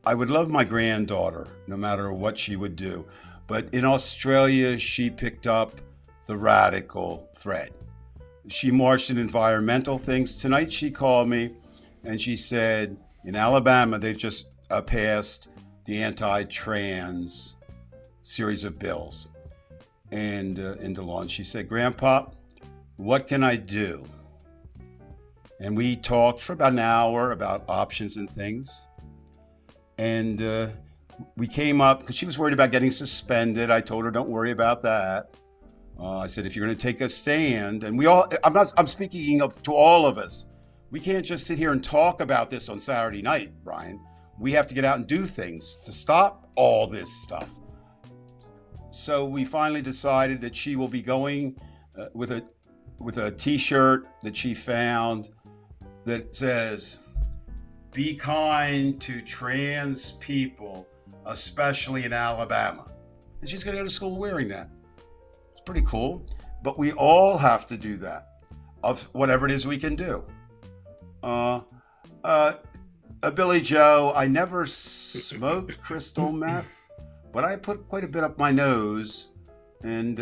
I would love my granddaughter, no matter what she would do. But in Australia, she picked up the radical thread. She marched in environmental things. Tonight, she called me and she said, in Alabama, they've just passed the anti-trans series of bills and into law. And she said, Grandpa, what can I do? And we talked for about an hour about options and things. And we came up, because she was worried about getting suspended. I told her, don't worry about that. I said, if you're going to take a stand, and I'm speaking to all of us. We can't just sit here and talk about this on Saturday night, Brian. We have to get out and do things to stop all this stuff. So we finally decided that she will be going with a T-shirt that she found that says, "Be kind to trans people, especially in Alabama." And she's going to go to school wearing that. It's pretty cool. But we all have to do that, of whatever it is we can do. Billy Joe, I never smoked crystal meth, but I put quite a bit up my nose. And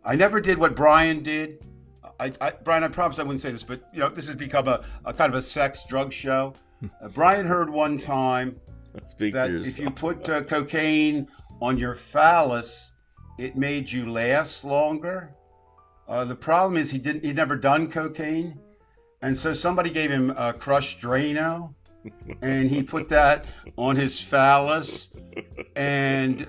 I never did what Brian did. Brian, I promise I wouldn't say this, but this has become a kind of a sex drug show. Brian heard one time that if you put cocaine on your phallus, it made you last longer. The problem is he'd never done cocaine, and so somebody gave him crushed Drano, and he put that on his phallus. And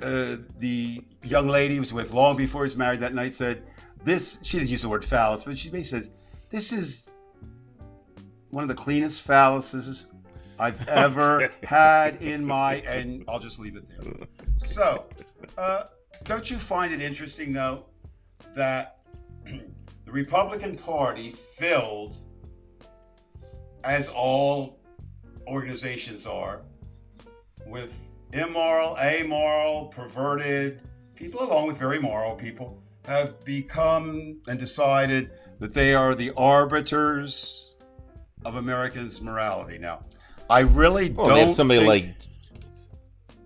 the young lady he was with long before he was married that night said, she didn't use the word phallus, but she basically said, "This is one of the cleanest phalluses I've ever had in my," and I'll just leave it there. So, don't you find it interesting, though, that the Republican Party filled, as all organizations are, with immoral, amoral, perverted people, along with very moral people, have become and decided that they are the arbiters of Americans' morality. Now, I really Well, don't they have somebody think...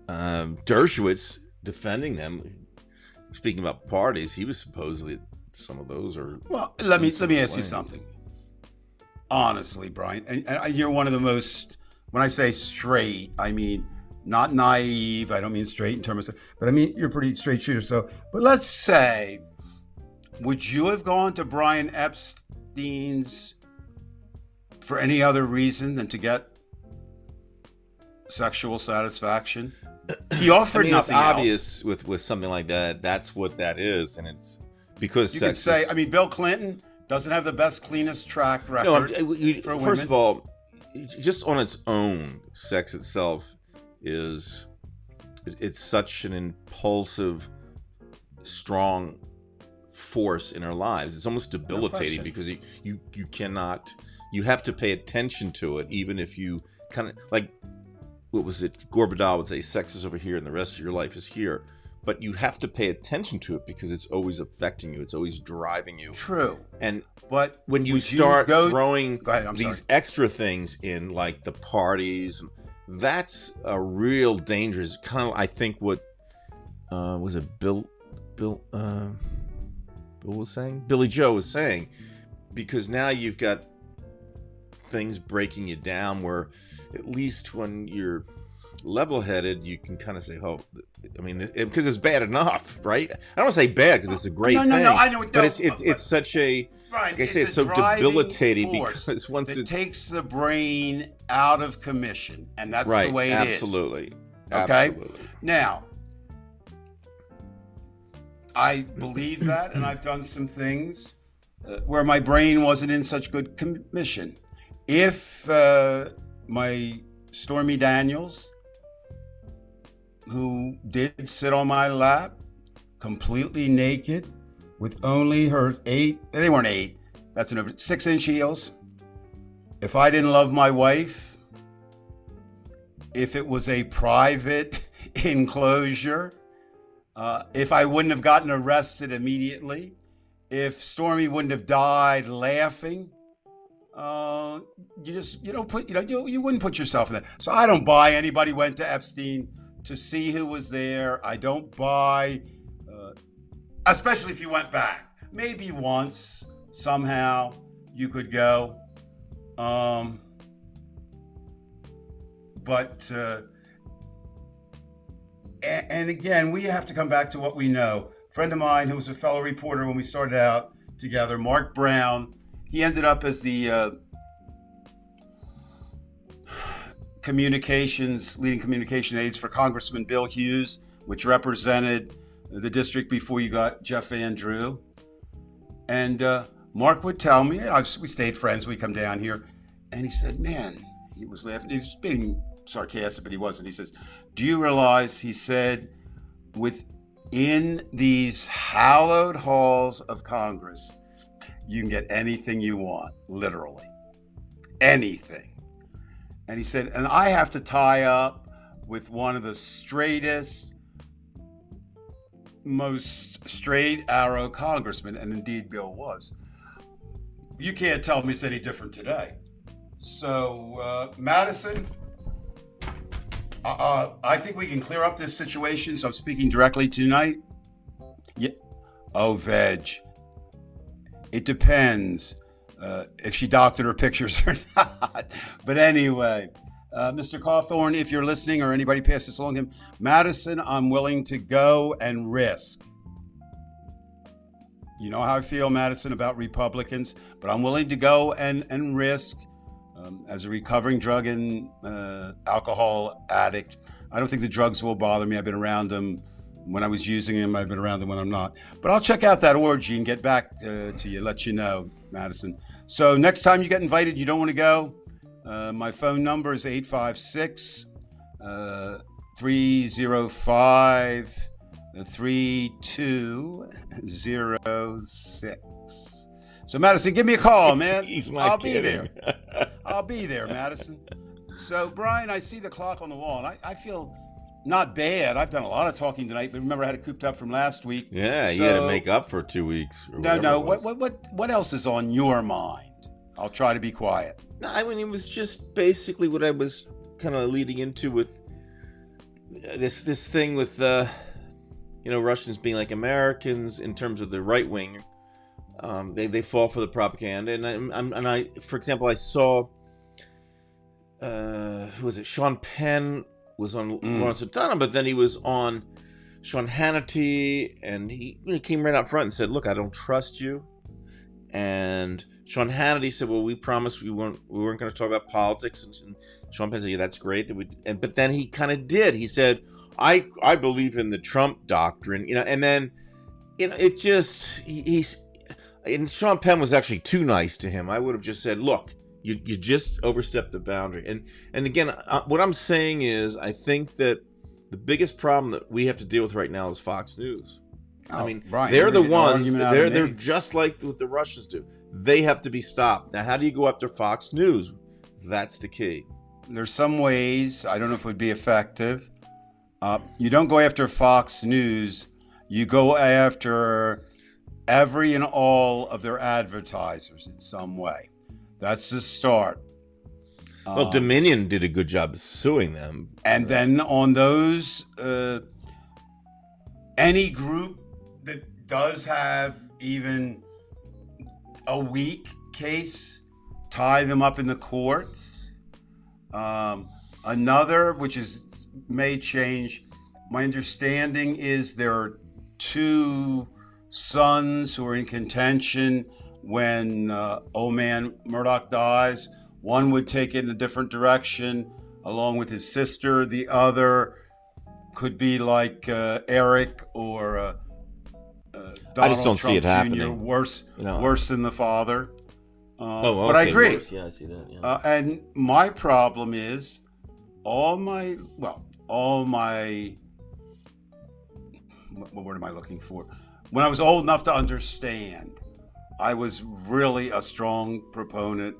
like Dershowitz defending them. Speaking about parties, he was supposedly some of those are. Well, let me ask you something. Honestly, Brian, and you're one of the most. When I say straight, I mean not naive. I don't mean straight in terms of, but I mean you're a pretty straight shooter. So, but let's say, would you have gone to Brian Epstein's for any other reason than to get sexual satisfaction? He offered nothing it's else. obvious with something like that. That's what that is, and it's because you could say. I mean, Bill Clinton doesn't have the best, cleanest track record for women. First of all, just on its own, sex itself it's such an impulsive, strong force in our lives. It's almost debilitating because you cannot. You have to pay attention to it, even if you kind of like. What was it? Gorbachev would say, sex is over here and the rest of your life is here. But you have to pay attention to it because it's always affecting you. It's always driving you. True. But when you start throwing these extra things in, like the parties, that's a real dangerous kind of, I think what, was it Bill was saying? Billy Joe was saying, because now you've got things breaking you down where at least when you're level-headed, you can kind of say, "Oh, I mean, because it's bad enough, right?" I don't want to say bad because it's a great thing. No, I know, but it's such a, right, like I say, it's so debilitating because once it takes the brain out of commission, and that's the way it is. Absolutely. Okay. Now, I believe that, and I've done some things where my brain wasn't in such good commission. If my Stormy Daniels, who did sit on my lap, completely naked, with only her 6-inch heels. If I didn't love my wife, if it was a private enclosure, if I wouldn't have gotten arrested immediately, if Stormy wouldn't have died laughing, you wouldn't put yourself in that. So I don't buy anybody went to Epstein to see who was there. I don't buy, especially if you went back. Maybe once, somehow, you could go. And again, we have to come back to what we know. A friend of mine who was a fellow reporter when we started out together, Mark Brown, he ended up as the leading communication aides for Congressman Bill Hughes, which represented the district before you got Jeff Van Drew. And Mark would tell me, we stayed friends, we come down here, and he said, man, he was laughing. He was being sarcastic, but he wasn't. He says, do you realize, he said, within these hallowed halls of Congress, you can get anything you want, literally. Anything. And he said, and I have to tie up with one of the straightest, most straight arrow congressmen, and indeed Bill was. You can't tell me it's any different today. So, Madison, I think we can clear up this situation. So I'm speaking directly tonight. Yeah. Oh, Veg. It depends if she doctored her pictures or not. But anyway, Mr. Cawthorn, if you're listening or anybody pass this along to him, Madison, I'm willing to go and risk. You know how I feel, Madison, about Republicans, but I'm willing to go and risk. As a recovering drug and alcohol addict, I don't think the drugs will bother me. I've been around them when I was using them. I've been around them when I'm not. But I'll check out that orgy and get back to you, let you know, Madison. So next time you get invited, you don't want to go, my phone number is 856-305-3206. So Madison, give me a call, man. I'll be there. I'll be there, Madison. So Brian, I see the clock on the wall, and I feel Not bad. I've done a lot of talking tonight, but remember I had it cooped up from last week. Yeah, you had to make up for 2 weeks. Or No. whatever it was. What else is on your mind? I'll try to be quiet. No, I mean, it was just basically what I was kind of leading into with this thing with Russians being like Americans in terms of the right wing. They fall for the propaganda, and I for example, I saw who was it? Sean Penn was on Lawrence O'Donnell, but then he was on Sean Hannity, and he came right out front and said, "Look, I don't trust you." And Sean Hannity said, "Well, we promised we weren't going to talk about politics." And Sean Penn said, "Yeah, that's great." But then he kind of did. He said, "I believe in the Trump doctrine," and then it just he's. And Sean Penn was actually too nice to him. I would have just said, "Look, you just overstepped the boundary." And again, what I'm saying is, I think that the biggest problem that we have to deal with right now is Fox News. I mean, Brian, they're the an ones. argument out of They're me. just like what the Russians do. They have to be stopped. Now, how do you go after Fox News? That's the key. There's some ways. I don't know if it would be effective. You don't go after Fox News. You go after every and all of their advertisers in some way. That's the start. Well, Dominion did a good job of suing them. And then on those, any group that does have even a weak case, tie them up in the courts. Another, which may change, my understanding is there are two sons who are in contention when old man Murdoch dies. One would take it in a different direction along with his sister. The other could be like Eric or Donald I just don't Trump see it Jr. happening. Worse than the father. Okay, but I agree. worse. Yeah, I see that. Yeah. And my problem is all my what word am I looking for? When I was old enough to understand, I was really a strong proponent,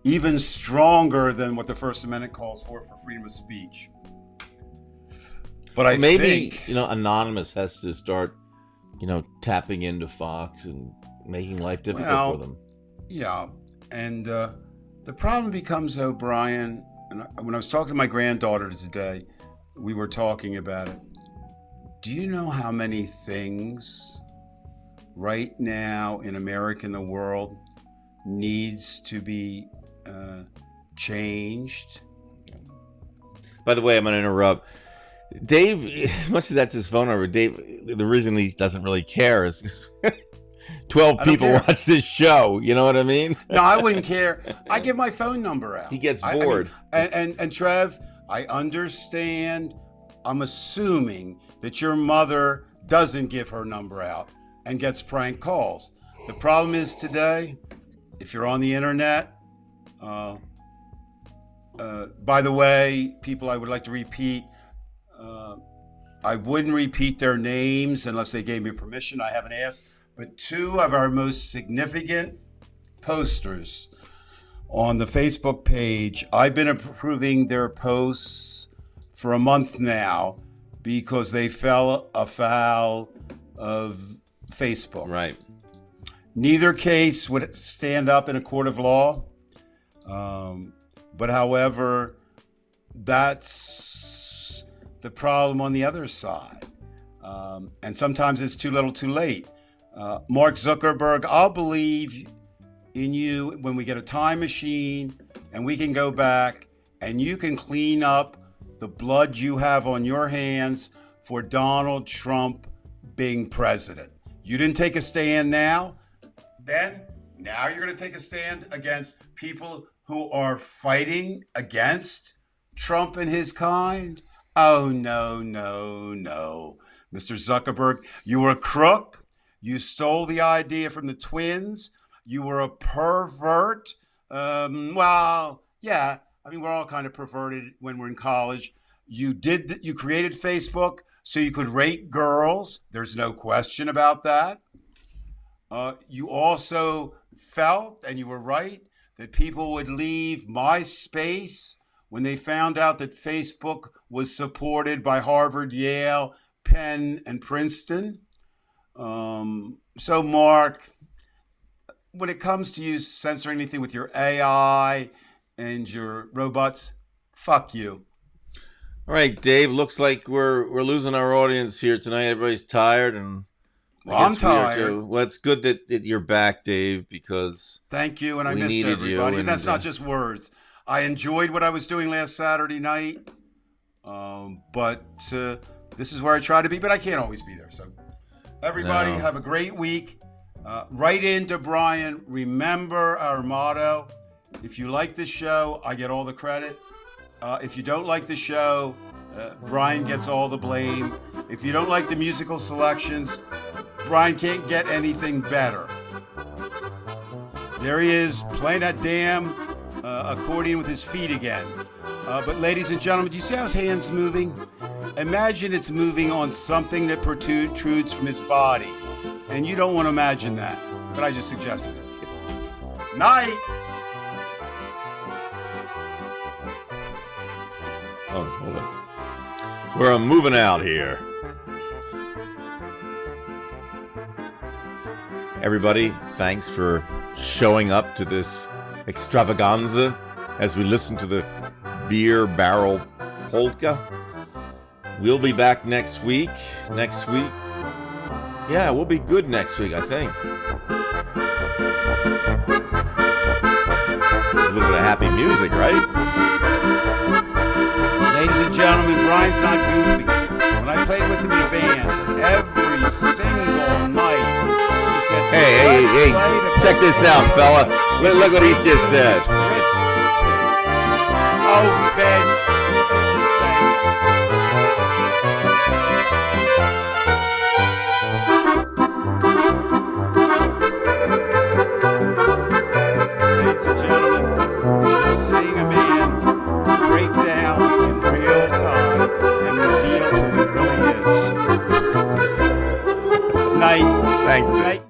even stronger than what the First Amendment calls for freedom of speech. But I maybe think Anonymous has to start, tapping into Fox and making life difficult for them. Yeah, and the problem becomes, though, Brian, and when I was talking to my granddaughter today, we were talking about it. Do you know how many things right now in America and the world needs to be changed? By the way, I'm going to interrupt. Dave, as much as that's his phone number, Dave, the reason he doesn't really care is because 12 people watch this show. You know what I mean? No, I wouldn't care. I give my phone number out. He gets bored. And Trev, I understand. I'm assuming that your mother doesn't give her number out and gets prank calls. The problem is today, if you're on the internet, by the way, people, I would like to repeat, I wouldn't repeat their names unless they gave me permission. I haven't asked. But two of our most significant posters on the Facebook page, I've been approving their posts for a month now because they fell afoul of Facebook. Right. Neither case would stand up in a court of law. But however, that's the problem on the other side. And sometimes it's too little too late. Mark Zuckerberg, I'll believe in you when we get a time machine and we can go back and you can clean up the blood you have on your hands for Donald Trump being president. You didn't take a stand now, now you're going to take a stand against people who are fighting against Trump and his kind? Oh, no. Mr. Zuckerberg, you were a crook. You stole the idea from the twins. You were a pervert. Well, yeah. I mean, we're all kind of perverted when we're in college. You created Facebook so you could rate girls. There's no question about that. You also felt, and you were right, that people would leave MySpace when they found out that Facebook was supported by Harvard, Yale, Penn, and Princeton. So, Mark, when it comes to you censoring anything with your AI and your robots, fuck you. All right, Dave. Looks like we're losing our audience here tonight. Everybody's tired, and I'm tired. Well, it's good that you're back, Dave, because thank you, and I we missed needed everybody. you, And that's not just words. I enjoyed what I was doing last Saturday night, but this is where I try to be, but I can't always be there. So everybody have a great week. Write into Brian. Remember our motto. If you like this show, I get all the credit. If you don't like the show, Brian gets all the blame. If you don't like the musical selections, Brian can't get anything better. There he is, playing that damn accordion with his feet again. But ladies and gentlemen, do you see how his hand's moving? Imagine it's moving on something that protrudes from his body. And you don't want to imagine that, but I just suggested it. Night! Oh, hold on. We're moving out here. Everybody, thanks for showing up to this extravaganza as we listen to the beer barrel polka. We'll be back next week. Yeah, we'll be good next week, I think. A little bit of happy music, right? Ladies and gentlemen, Brian's not goofy. When I played with him in a band, every single night, he said, Hey, check this out, fella. Look what he's just said. Oh, veg. Ladies and gentlemen, you're seeing a man break down in real time and reveal who he really is. Night. Thanks, dude. Night.